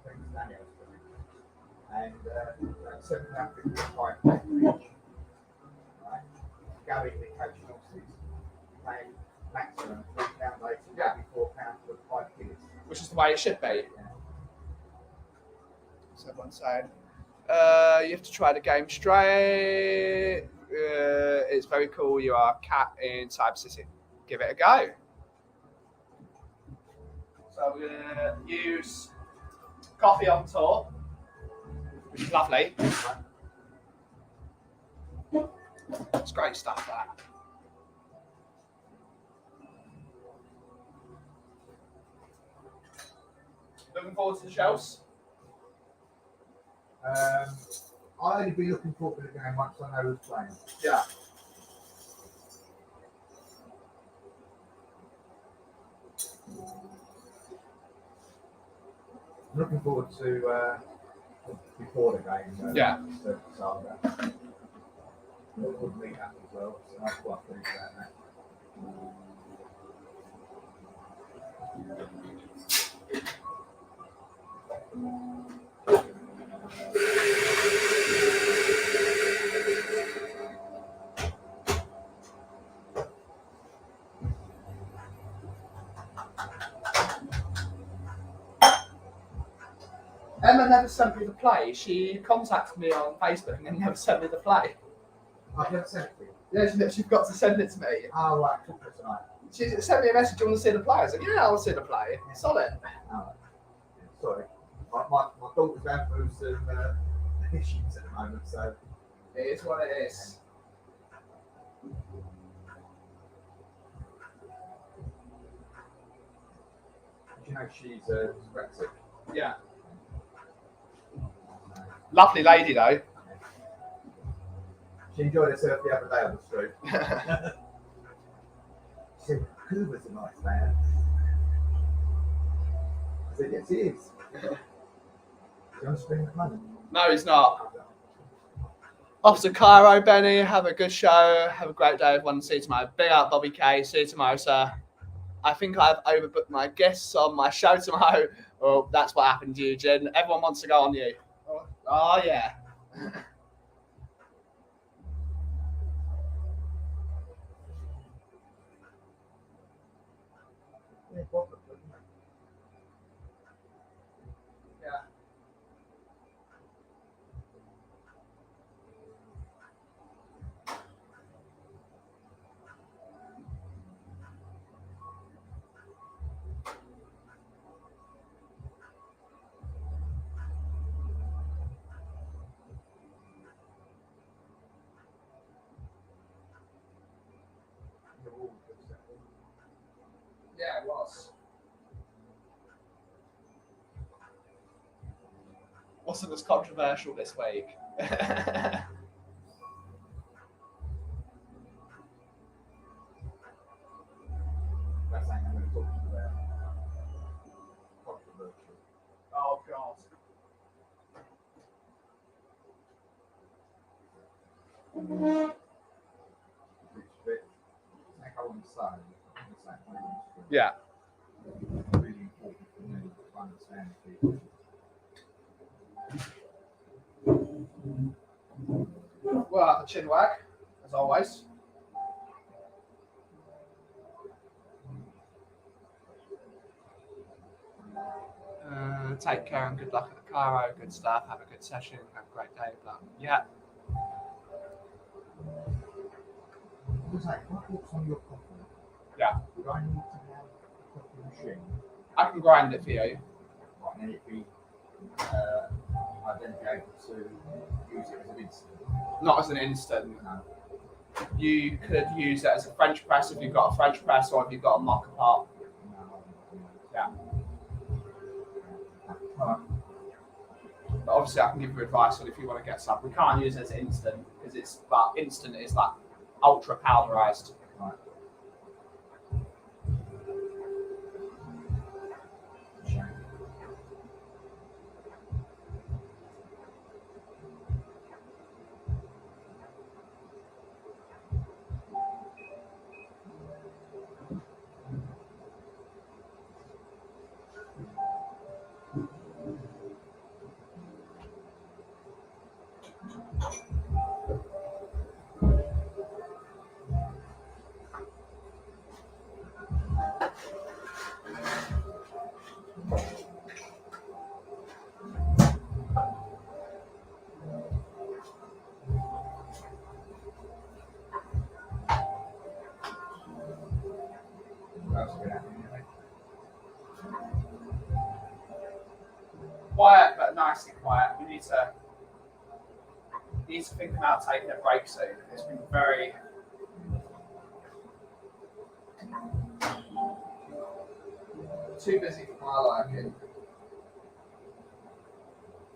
think it's Daniel's doing, and £7.55 each. Right? Go in the coach and horses, paying maximum £3.80, Yeah. maybe £4 for 5 kids. Which is the way it should be. Yeah. So everyone's saying, you have to try the game straight. It's very cool. You are a cat in Cyber City. Give it a go. So we're going to use Coffee on Tour, which is lovely. It's great stuff, that. Looking forward to the shows. I'll only be looking forward to the game once I know who's playing. Yeah. I'm looking forward to before the game. Yeah. The saga. We'll meet up as well, so I'm quite pleased about that. Emma never sent me the play. She contacted me on Facebook and then never sent me the play. I've never sent it to you. Yeah, she's got to send it to me. Oh, right, took it tonight. She sent me a message, do you want to see the play? I was like, yeah, I want to see the play. Solid. Oh, right. Sorry. My daughter's going through some issues at the moment, so. It is what it is. Do you know she's dyslexic? Yeah. Lovely lady, though. She enjoyed herself the other day on the street. She said, Cooper's a nice man. I said, yes, he is. You want to spend the money? No, he's not. Off to Cairo, Benny. Have a good show. Have a great day, everyone. See you tomorrow. Big up, Bobby K. See you tomorrow, sir. I think I've overbooked my guests on my show tomorrow. Well, that's what happened to you, Jen. Everyone wants to go on you. Oh yeah. Yeah, Bob, isn't it? Yeah. The wall was set. Yeah, it was. wasn't as controversial this week. That's something I'm going to talk to you about. Controversial. Oh God. Which I want to say, Yeah. it's really important for me to understand people. Well, the chin wag, as always. Take care and good luck at the Cairo. Good stuff. Have a good session. Have a great day. But yeah. It's like, what looks on your coffee? Yeah. Would I need to have a coffee machine? I can grind it for you. Right, then it'd be, I'd then be able to use it as an instant. Not as an instant. No. You could use it as a French press if you've got a French press or if you've got a mocha pot. Yeah. But obviously, I can give you advice on if you want to get some. We can't use it as instant because it's but instant is like ultra powderized. Right. Quiet, but nicely quiet. We need to think about taking a break soon. It's been very too busy for my liking.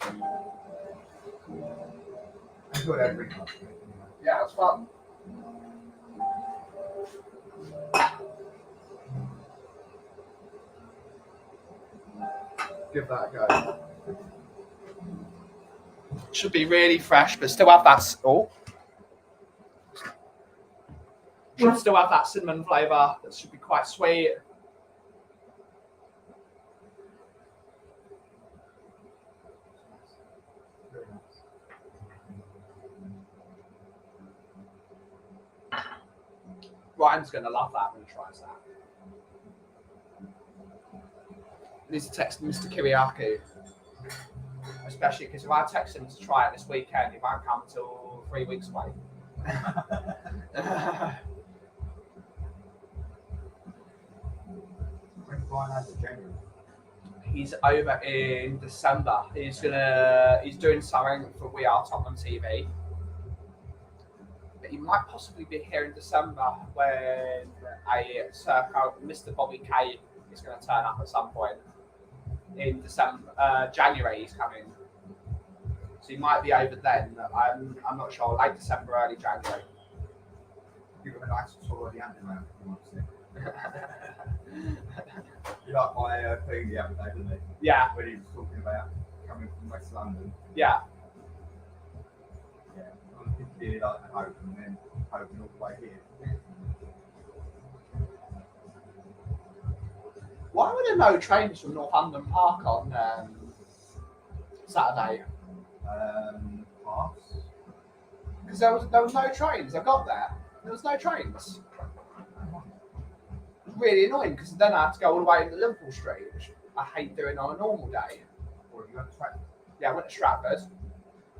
I enjoyed every coffee. Yeah, it's fun. Give that a go. Should be really fresh, but still have that. Should still have that cinnamon flavour. That should be quite sweet. Very nice. Ryan's going to love that when he tries that. I need to text Mr. Kiriakou. Especially because if I text him to try it this weekend, he won't come until 3 weeks away. When Brian has a January. He's over in December. He's doing something for We Are Tottenham TV. But he might possibly be here in December when Mr. Bobby K is going to turn up at some point. In December, January he's coming. So he might be over then. I'm not sure. Late December, early January. Give him a nice tour of the underground if he wants to. You like my thing the other day, didn't he? Yeah. When he was talking about coming from West London. Yeah. Yeah. On Piccadilly like the Hope and then hoping all the way here. Why were there no trains from Northampton Park on Saturday? Pass. Because there was no trains. I got there was no trains. It was really annoying because then I had to go all the way to Liverpool Street, which I hate doing on a normal day. Or you went to Stratford? Yeah, I went to Stratford.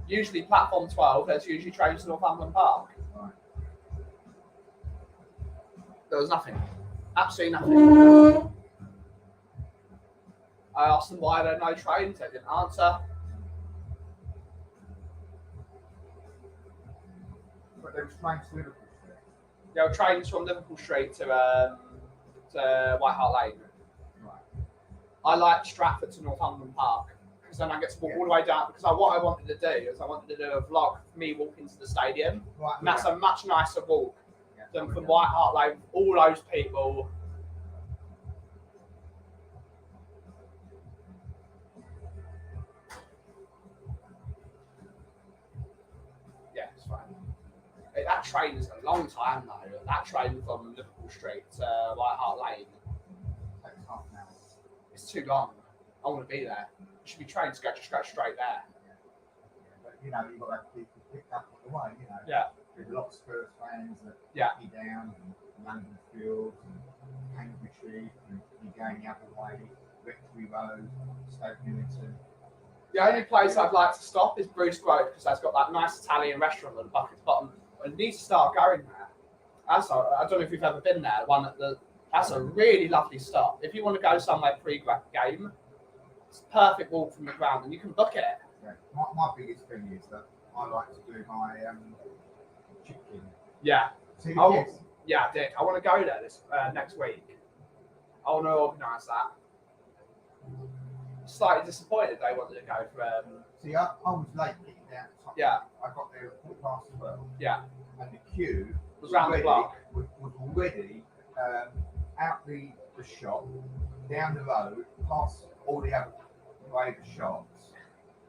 Usually platform 12, there's usually trains to Northampton Park. Right. There was nothing. Absolutely nothing. I asked them why there are no trains. They didn't answer. But there was trains to Liverpool Street. There were trains from Liverpool Street to White Hart Lane. Right. I like Stratford to Northampton Park. because then I get to walk all the way down. Because what I wanted to do is I wanted to do a vlog of me walking to the stadium, Right, and that's a much nicer walk yeah, than from yeah. White Hart Lane. All those people. Yeah, it's fine. That train is a long time though. That train from Liverpool Street to White Hart Lane. Takes half an hour. It's too long. I want to be there. It should be trained to just go straight there. But you know, you've got to have people picked up on the way, you know. Yeah. There's a lot of Spurs fans that Yeah. you down, and London Fields, and Cambridgeshire, and you're going the other way, Rectory Road, Stoke Newington. The only place I'd like to stop is Bruce Grove because that's got that nice Italian restaurant at the bucket's bottom. I need to start going there. I don't know if you've ever been there. That's a really lovely stop. If you want to go somewhere pre-game, it's a perfect walk from the ground, and you can book it. Yeah. My biggest thing is that I like to do my chicken. Yeah. See the kids? Yeah, I did. I want to go there this next week. I want to organise that. Slightly disappointed they wanted to go for. See, I was late getting down to Tottenham. Yeah. I got there at 12:15. Yeah. And the queue Was round the block. was already out the shop, down the road, past all the other way the shops,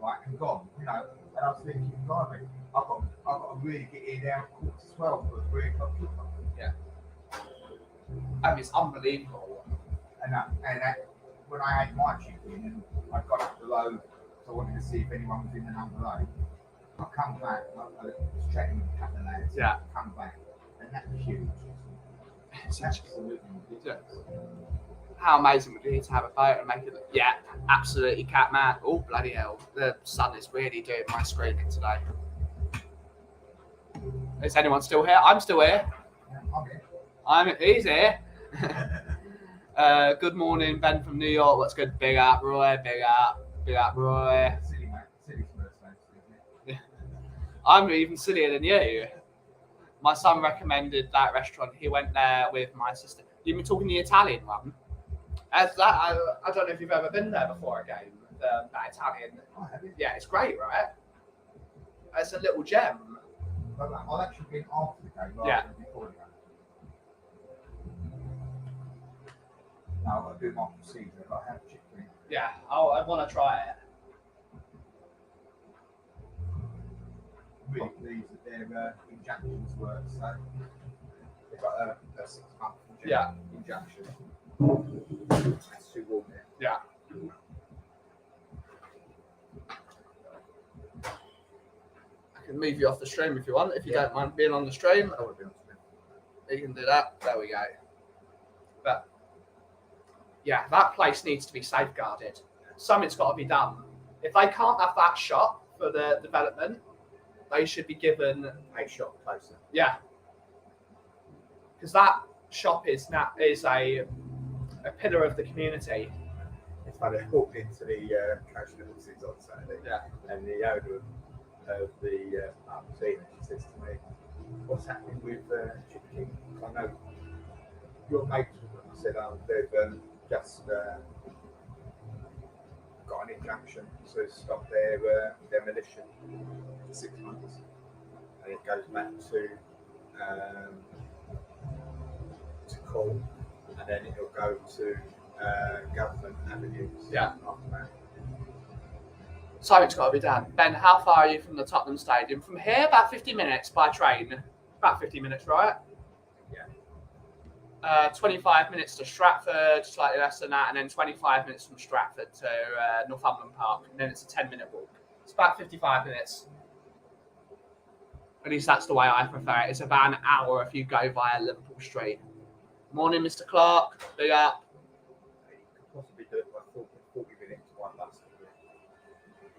right, and gone. You know, and I was thinking, blimey, I've got to really get here down 11:45 for a 3 o'clock kickoff. Yeah. I mean, it's unbelievable. And when I ate my chicken and I got up the road, so I wanted to see if anyone was in the number lane. I come back, I was chatting with a couple of lads. Yeah. Come back, and that was huge. It's Absolutely ridiculous. How amazing would it be to have a boat and make it look? Yeah, absolutely, cat man. Oh, bloody hell. The sun is really doing my screen in today. Is anyone still here? I'm still here. I'm in. He's here. Good morning, Ben from New York. What's good? Big up, Roy. Big up, Roy. Silly, mate. Silly Spurs fans, isn't it? I'm even sillier than you. My son recommended that restaurant. He went there with my sister. You've been talking the Italian one. I don't know if you've ever been there before a game. That Italian. Oh, have you? Yeah, it's great, right? It's a little gem. I've actually been after the game rather than before the game. Now I've got to do my procedure. I've got to have chicken. Yeah, I want to try it. I'm really pleased that their injections work. So they've got a 6-month injection. That's too warm here. Yeah. I can move you off the stream if you want, if you don't mind being on the stream. I want to be honest with You can do that. There we go. But yeah, that place needs to be safeguarded. Something's got to be done. If they can't have that shop for the development, they should be given a shot closer. Yeah, because that shop is a pillar of the community. It's funny, I walked into the Coach Liverpool's on Saturday, and the owner of the Argentina, she says to me, "What's happening with Chicken? I know your mates with them." I said, they've just got an injunction to stop their demolition for 6 months, and it goes back to call, and then it'll go to government avenues. Yeah. After that. Something's got to be done. Ben, how far are you from the Tottenham Stadium? From here, about 50 minutes by train. About 50 minutes, right? Yeah. 25 minutes to Stratford, slightly less than that, and then 25 minutes from Stratford to Northumberland Park, and then it's a 10-minute walk. It's about 55 minutes. At least that's the way I prefer it. It's about an hour if you go via Liverpool Street. Morning, Mr. Clark. Big up. You could possibly do it by 40 minutes by bus.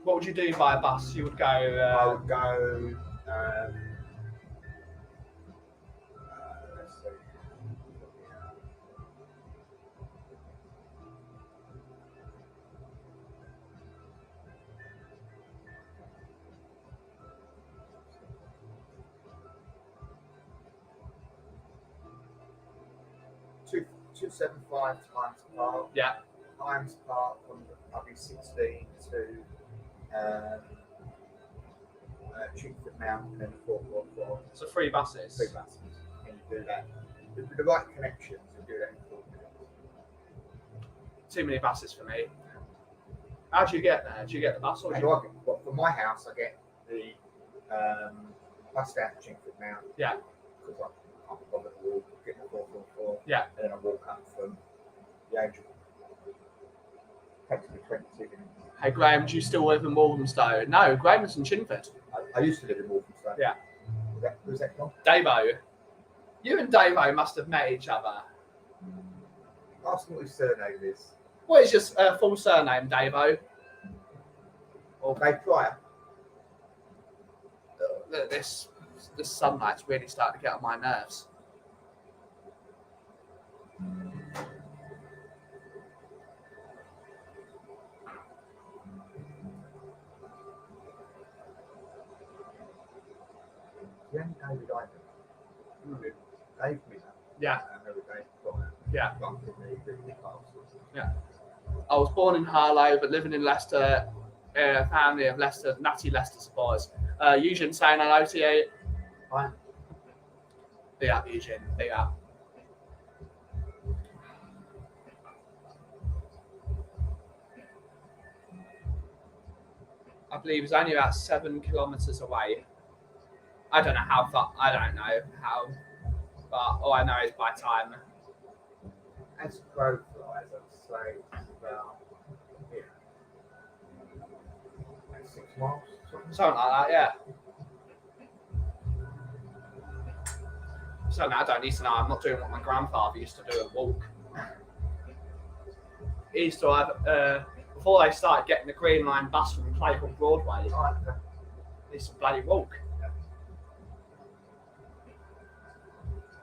What would you do by bus? You would go... I would go... let's see. 275 times Park. Yeah. Iams Park from probably 16 to Chingford Mountain and 444. So 3 buses. 3 buses. And you do that. With the right connections, you do that in 4 minutes. Too many buses for me. How do you get there? Do you get the bus or do you... Well, from my house, I get the bus down to Chingford Mountain. Yeah. Because I can't bother to walk, get the 444. Yeah. And then I walk up from the Angel. Takes me 22 minutes. Hey Graham, do you still live in Walthamstow? No, Graham is in Chinford. I used to live in Walthamstow. Yeah. Who's that from? Davo. You and Davo must have met each other. Ask him what his surname is. What is your full surname, Davo? Or Dave Pryor. Look, this sunlight's really starting to get on my nerves. The only David I know. Dave Miller. Yeah. I know Dave Pryor. Yeah. Yeah. I was born in Harlow, but living in Leicester, family of Leicester, nutty Leicester supporters. Eugene saying hello to you. Hi. Big up, Eugene. Big up. I believe it's only about 7 kilometres away. I don't know how far. I don't know how, but all I know is by time. As crow flies, I'd say it's about 6 miles. Something like that, yeah. So now I don't need to know. I'm not doing what my grandfather used to do and walk. He used to have, before they started getting the Green Line bus from Clayhall Broadway, he used to bloody walk.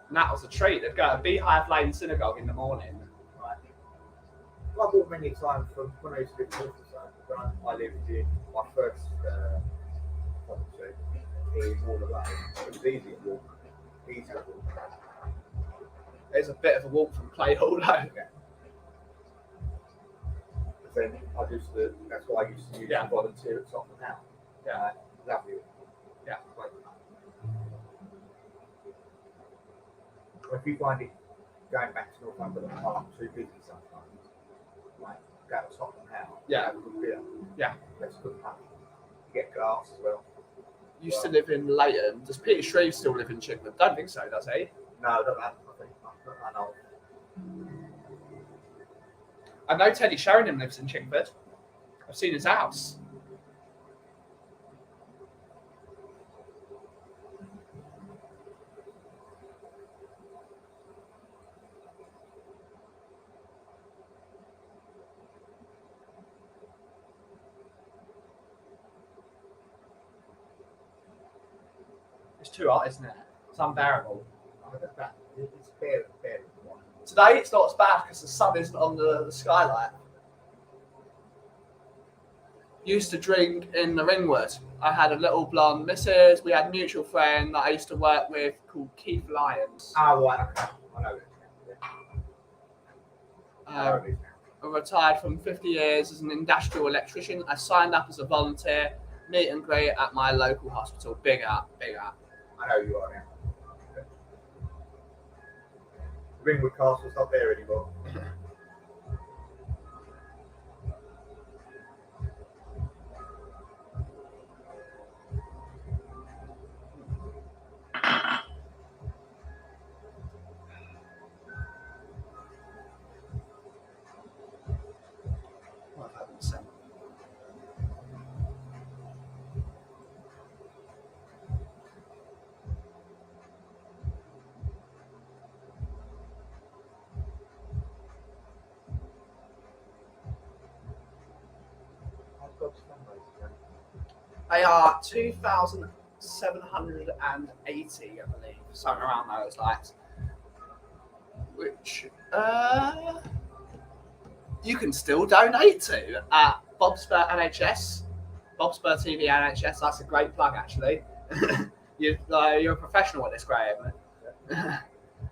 And that was a treat. They'd go to Beehive Lane Synagogue in the morning. Right. Well, I walked many times from when I used to live in Walthamstow. When I lived in my first property in Waterloo, it was easy to walk. Easy to walk. There's a bit of a walk from Clayhall, though. Yeah. Then that's what I used to use to volunteer at Tottenham House. Yeah. Lovely. Yeah. If you find it going back to Northumberland Park too busy sometimes, like go to Tottenham House, Yeah. have a good beer. Yeah. That's good fun. You get glass as well. You used to live in Leighton. Does Peter Shreve still live in Chingford? Don't think so, does he? No, I don't know. I know. I know Teddy Sheringham lives in Chingford. I've seen his house. It's too hot, isn't it? It's unbearable. It's fair. Today it's not as bad because the sun isn't on the skylight. Used to drink in the Ringwood. I had a little blonde missus. We had a mutual friend that I used to work with called Keith Lyons. Oh, right. Okay. I know it. I retired from 50 years as an industrial electrician. I signed up as a volunteer, meet and greet at my local hospital. Big up, big up. I know you are now. Ringwood Castle's not there anymore. What have I been saying? They are 2,780, I believe, something around those lights. Which you can still donate to at Bobspur NHS, Bobspur TV NHS. That's a great plug, actually. You're a professional at this, Graham.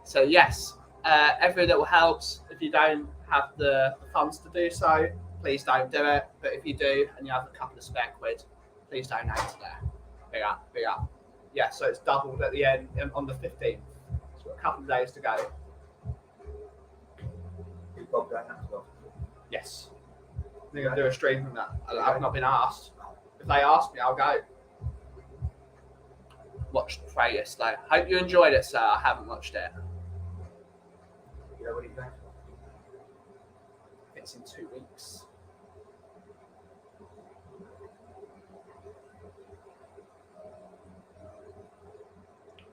So yes, every little helps. If you don't have the funds to do so, please don't do it. But if you do and you have a couple of spare quid, please donate to there. Big up, big up. Yeah, so it's doubled at the end on the 15th. So we've got a couple of days to go. Is Bob going that as well? Yes. They're going to do a stream from that. I've not been asked. If they ask me, I'll go. Watched the play yesterday. Hope you enjoyed it, sir. I haven't watched it. You know what he's doing? It's in 2 weeks.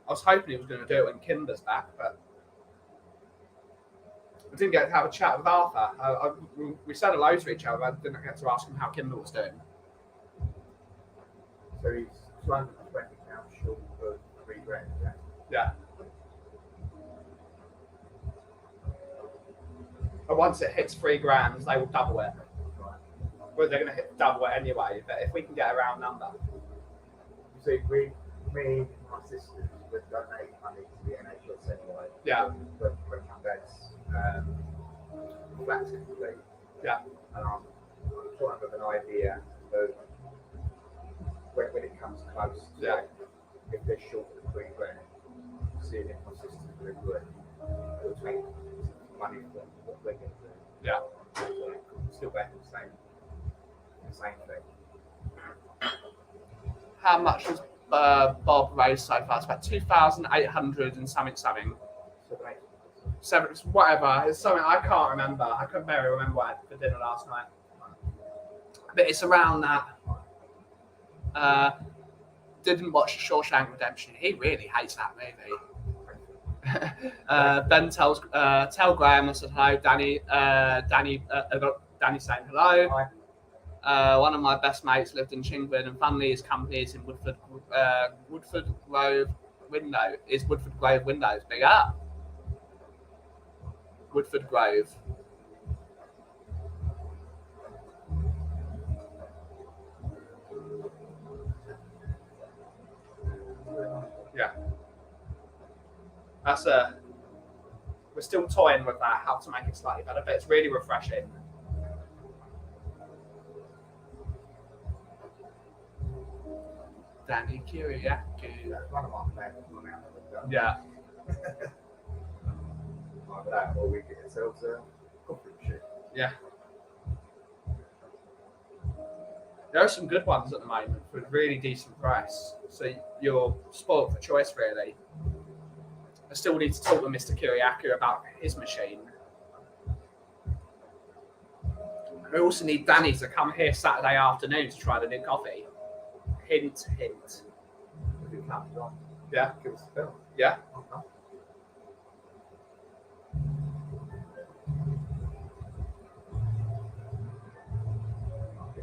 I was hoping he was going to do it when Kimber's back, but I didn't get to have a chat with Arthur. We said hello to each other, but I didn't get to ask him how Kimber was doing. So he's £220 short of £3,000. Yeah. But once it hits £3,000, they will double it. Right. Well, they're going to hit double it anyway, but if we can get a round number. So me and my sisters would donate money to the NHS anyway. Yeah. When my dad's flat's complete. Yeah. And I'm trying to have an idea of when it comes close to Yeah. if they're short of £3,000, seeing if my sisters will agree. It'll take money from what we're going to do. Yeah. Still back in the same thing. How much has Bob raised so far? It's about 2,800 and something. So they, Seven, whatever. It's something I can't remember. I couldn't barely remember what I had for dinner last night. But it's around that. Didn't watch Shawshank Redemption. He really hates that movie. Ben tell Graham I said hello. Danny saying hello. One of my best mates lived in Chingford, and funnily his company is in Woodford Grove Windows. Big up. Woodford Grove. Yeah. We're still toying with that, how to make it slightly better, but it's really refreshing. Danny Kyriakou. that's one of my plans. Yeah. Either that or we get ourselves a coffee machine. Yeah. There are some good ones at the moment for a really decent price. So you're spoiled for choice, really. I still need to talk with Mr. Kyriakou about his machine. I also need Danny to come here Saturday afternoon to try the new coffee. Hint, hint. If it comes on, Yeah. give us a bill. Yeah. Okay.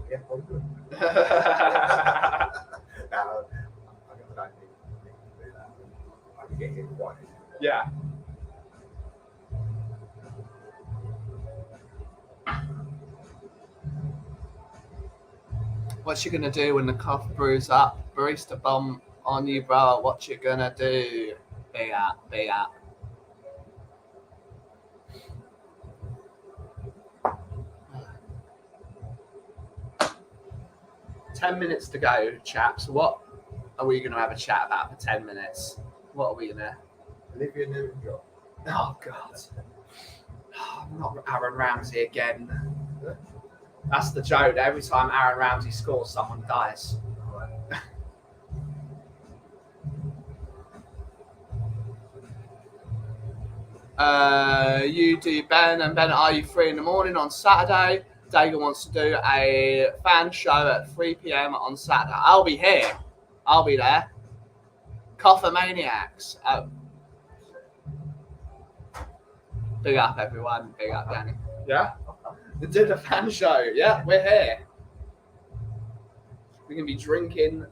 Yeah, probably good. No, I don't need to do that. I can get him quite easily. Yeah. What you gonna do when the coffee brews up? Barista bomb on you, bro. What you gonna do? Big up, big up. "10 minutes to go, chaps. What are we gonna have a chat about for 10 minutes? What are we gonna? Olivia Newton-John. Oh God. Not Aaron Ramsey again. That's the joke. Every time Aaron Ramsey scores, someone dies. You do Ben, and Ben, are you free in the morning on Saturday? Dagan wants to do a fan show at 3 p.m. on Saturday. I'll be here. I'll be there. Coffee Maniacs. Big up, everyone. Big up, Danny. Yeah? Do the fan show. Yeah, we're here. We're going to be drinking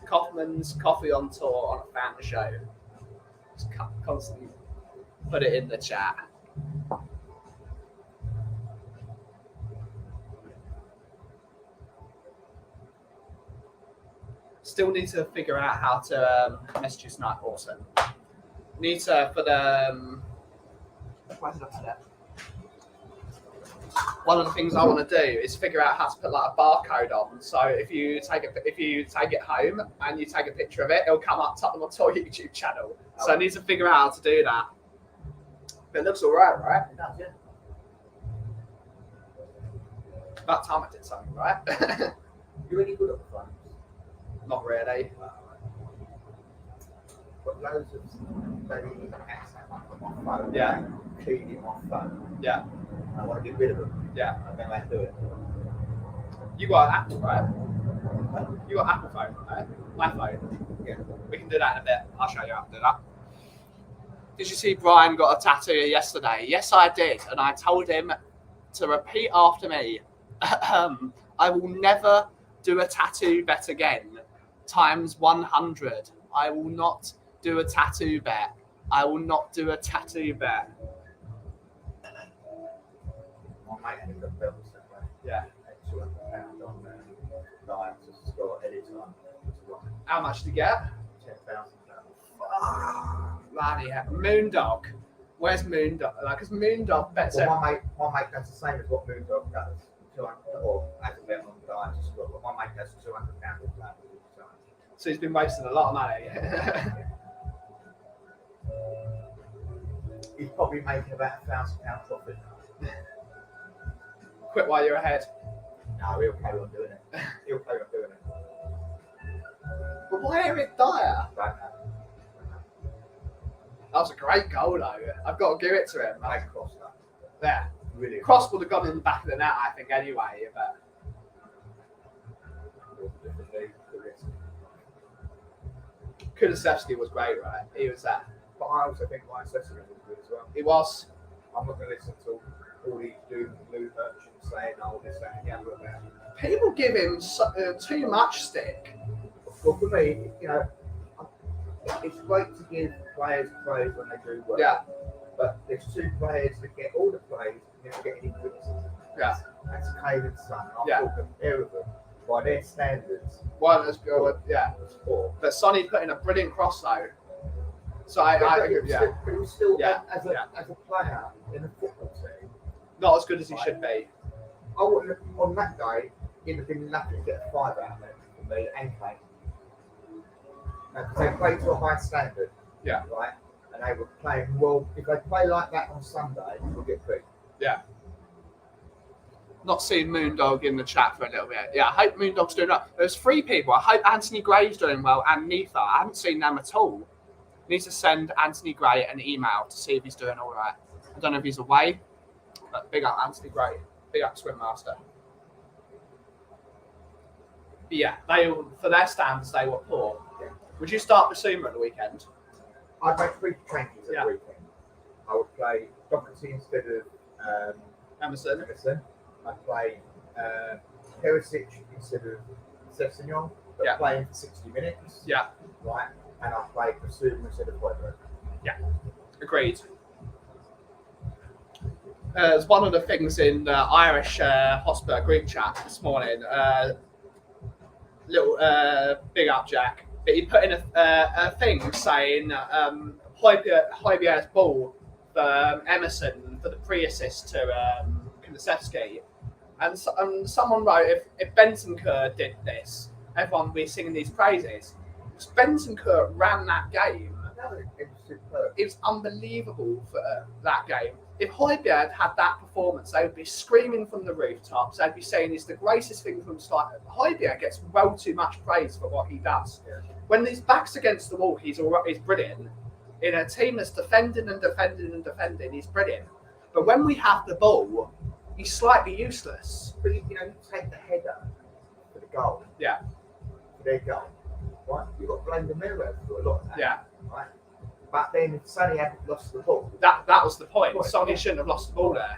Kaufman's Coffee on Tour on a fan show. Just constantly put it in the chat. Still need to figure out how to message Snipe Awesome. Need to, for the... where did I put it? one of the things I want to do is figure out how to put like a barcode on. So if you take it home and you take a picture of it, it'll come up top of my toy YouTube channel. So I need to figure out how to do that. But it looks alright, right? It does, yeah. About time I did something, right? You're really good at the phones. Not really. Got loads of bloody apps on my phone. Yeah. Cleaning my phone. Yeah. And I want to get rid of them. Yeah. I don't know how to do it. You got an Apple, right? You got Apple phone, right? My phone. Yeah. We can do that in a bit. I'll show you how to do that. Did you see Brian got a tattoo yesterday? Yes, I did. And I told him to repeat after me. I will never do a tattoo bet again. Times 100. I will not do a tattoo bet. I will not do a tattoo bet. My mate ended up building somewhere. Yeah. £200 on dimes to score anytime. How much did you get? £10,000. Bloody hell. Moondog. Where's Moondog? Like, because Moondog bets Well, my mate does the same as what Moondog does. 200 or as a bet on dimes to score. But my mate does £200 on that. So he's been wasting a lot of money. He's probably making about £1,000 profit. Quit while you're ahead. No, he'll carry on doing it. He'll carry on doing it. But why Eric Dyer? Don't know. That was a great goal, though. I've got to give it to him. I crossed that. There. Really. Cross would have gone in the back of the net, I think, anyway. But Kulusevski was great, right? He was that. But I also think Ryan Sessegnon was good as well. He was. I'm not going to listen to all these doom and gloom merchants saying, oh, this, that, and the other about it. People give him too much stick. Well, for me, you know, it's great to give players praise when they do well. Yeah. But there's two players that get all the praise and never get any criticism. Yeah. That's Kane and Son. I Yeah. thought compare of them by their standards. One as good, yeah. Or But Sonny put in a brilliant cross, though. So I but agree, yeah. it was still Yeah. as a player in a football team. Not as good as he should be. I wouldn't have, on that day, it'd have been lucky to get a 5 out of it for me and Kane. Because they played to a high standard. Yeah. Right? And they were playing well. If they play like that on Sunday, we'll get beat. Yeah. Not seeing Moondog in the chat for a little bit. Yeah, I hope Moondog's doing well. There's 3 people. I hope Anthony Gray's doing well and Neitha. I haven't seen them at all. Need to send Anthony Gray an email to see if he's doing all right. I don't know if he's away, but big up Anthony Gray. Big up Swim Master. But yeah, for their standards, they were poor. Yeah. Would you start Basuma at the weekend? I'd make 3 changes at Yeah. the weekend. I would play Doherty instead of Emerson? Emerson. I'd play Perisic instead of Sessegnon, but Yeah. playing for 60 minutes. Yeah, Right? And I'd play Basuma instead of Hoiberg. agreed. There's one of the things in the Irish Hotspur group chat this morning. Little big up, Jack. But he put in a thing saying Højbjerg's ball for Emerson for the pre-assist to Kulusevski. And someone wrote, if Bentancur did this, everyone would be singing these praises. Because Bentancur ran that game. It was superb. It was unbelievable for that game. If Højbjerg had that performance, they would be screaming from the rooftops. They'd be saying it's the greatest thing from start. Højbjerg gets well too much praise for what he does. Yeah. When his back's against the wall, he's brilliant. In a team that's defending and defending and defending, he's brilliant. But when we have the ball, he's slightly useless. But you know, you take the header for the goal. Yeah. For their goal. Right? You've got to blame the mirror for a lot of that. Yeah. Right? But then if Sonny hadn't lost the ball. That was the point. Sonny shouldn't have lost the ball there.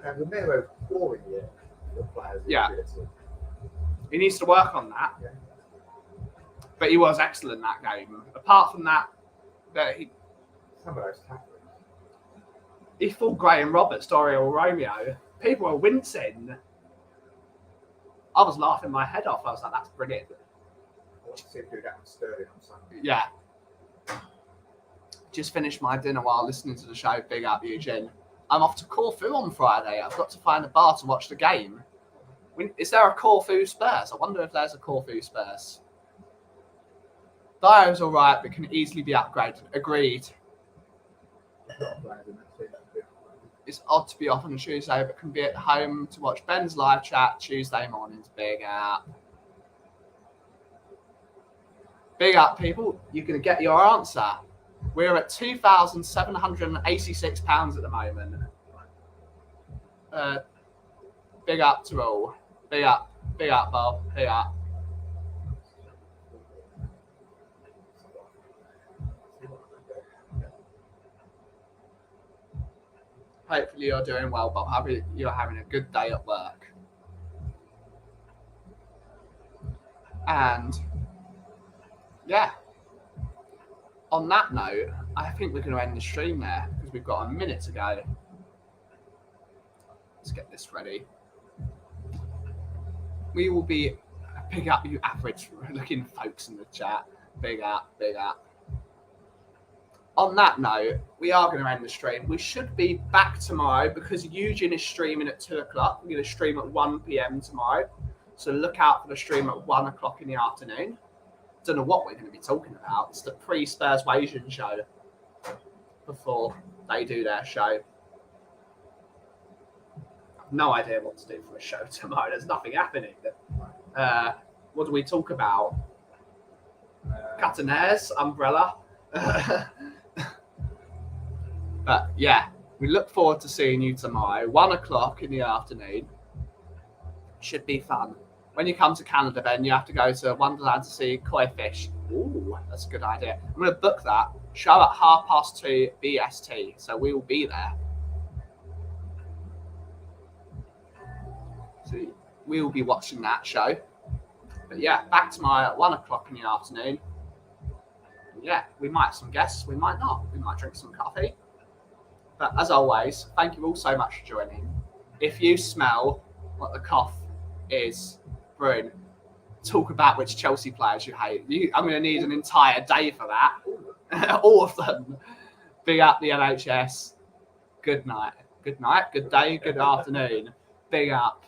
Yeah. And Romero's boring yet for players. Yeah. He needs to work on that. Yeah. But he was excellent that game. Apart from that, Some of those tackles. he fought Graham Roberts, Dorial Romeo. People were wincing. I was laughing my head off. I was like, that's brilliant. I want to see him do that on Sterling on Sunday. Yeah. Just finished my dinner while listening to the show. Big up, Eugene. I'm off to Corfu on Friday. I've got to find a bar to watch the game. Is there a Corfu Spurs? I wonder if there's a Corfu Spurs. Dio's all right, but can easily be upgraded. Agreed. It's odd to be off on a Tuesday, but can be at home to watch Ben's live chat Tuesday mornings. Big up. Big up, people. You're going to get your answer. We're at £2,786 at the moment. Big up to all. Big up, Bob. Big up. Hopefully you're doing well, Bob. You're having a good day at work. And yeah, on that note, I think we're going to end the stream there because we've got a minute to go. Let's get this ready. We will be big up, you average looking folks in the chat. Big up, big up. On that note, we are going to end the stream. We should be back tomorrow because Eugene is streaming at 2 o'clock. We're going to stream at 1 p.m. tomorrow. So look out for the stream at 1 o'clock in the afternoon. Don't know what we're going to be talking about. It's the pre-Spurs Wasian show before they do their show. I've no idea what to do for a show tomorrow. There's nothing happening. What do we talk about? Cataners, umbrella. But yeah, we look forward to seeing you tomorrow, 1 o'clock in the afternoon. Should be fun. When you come to Canada, Ben, you have to go to Wonderland to see koi fish. Ooh, that's a good idea. I'm going to book that. Show at 2:30 BST, so we will be there. So we will be watching that show. But yeah, back tomorrow at 1 o'clock in the afternoon. Yeah, we might have some guests, we might not. We might drink some coffee. But as always, thank you all so much for joining. If you smell what the cough is brewing, talk about which Chelsea players you hate. I'm going to need an entire day for that. All of them. Big up the NHS. Good night. Good night, good day, good afternoon. Big up.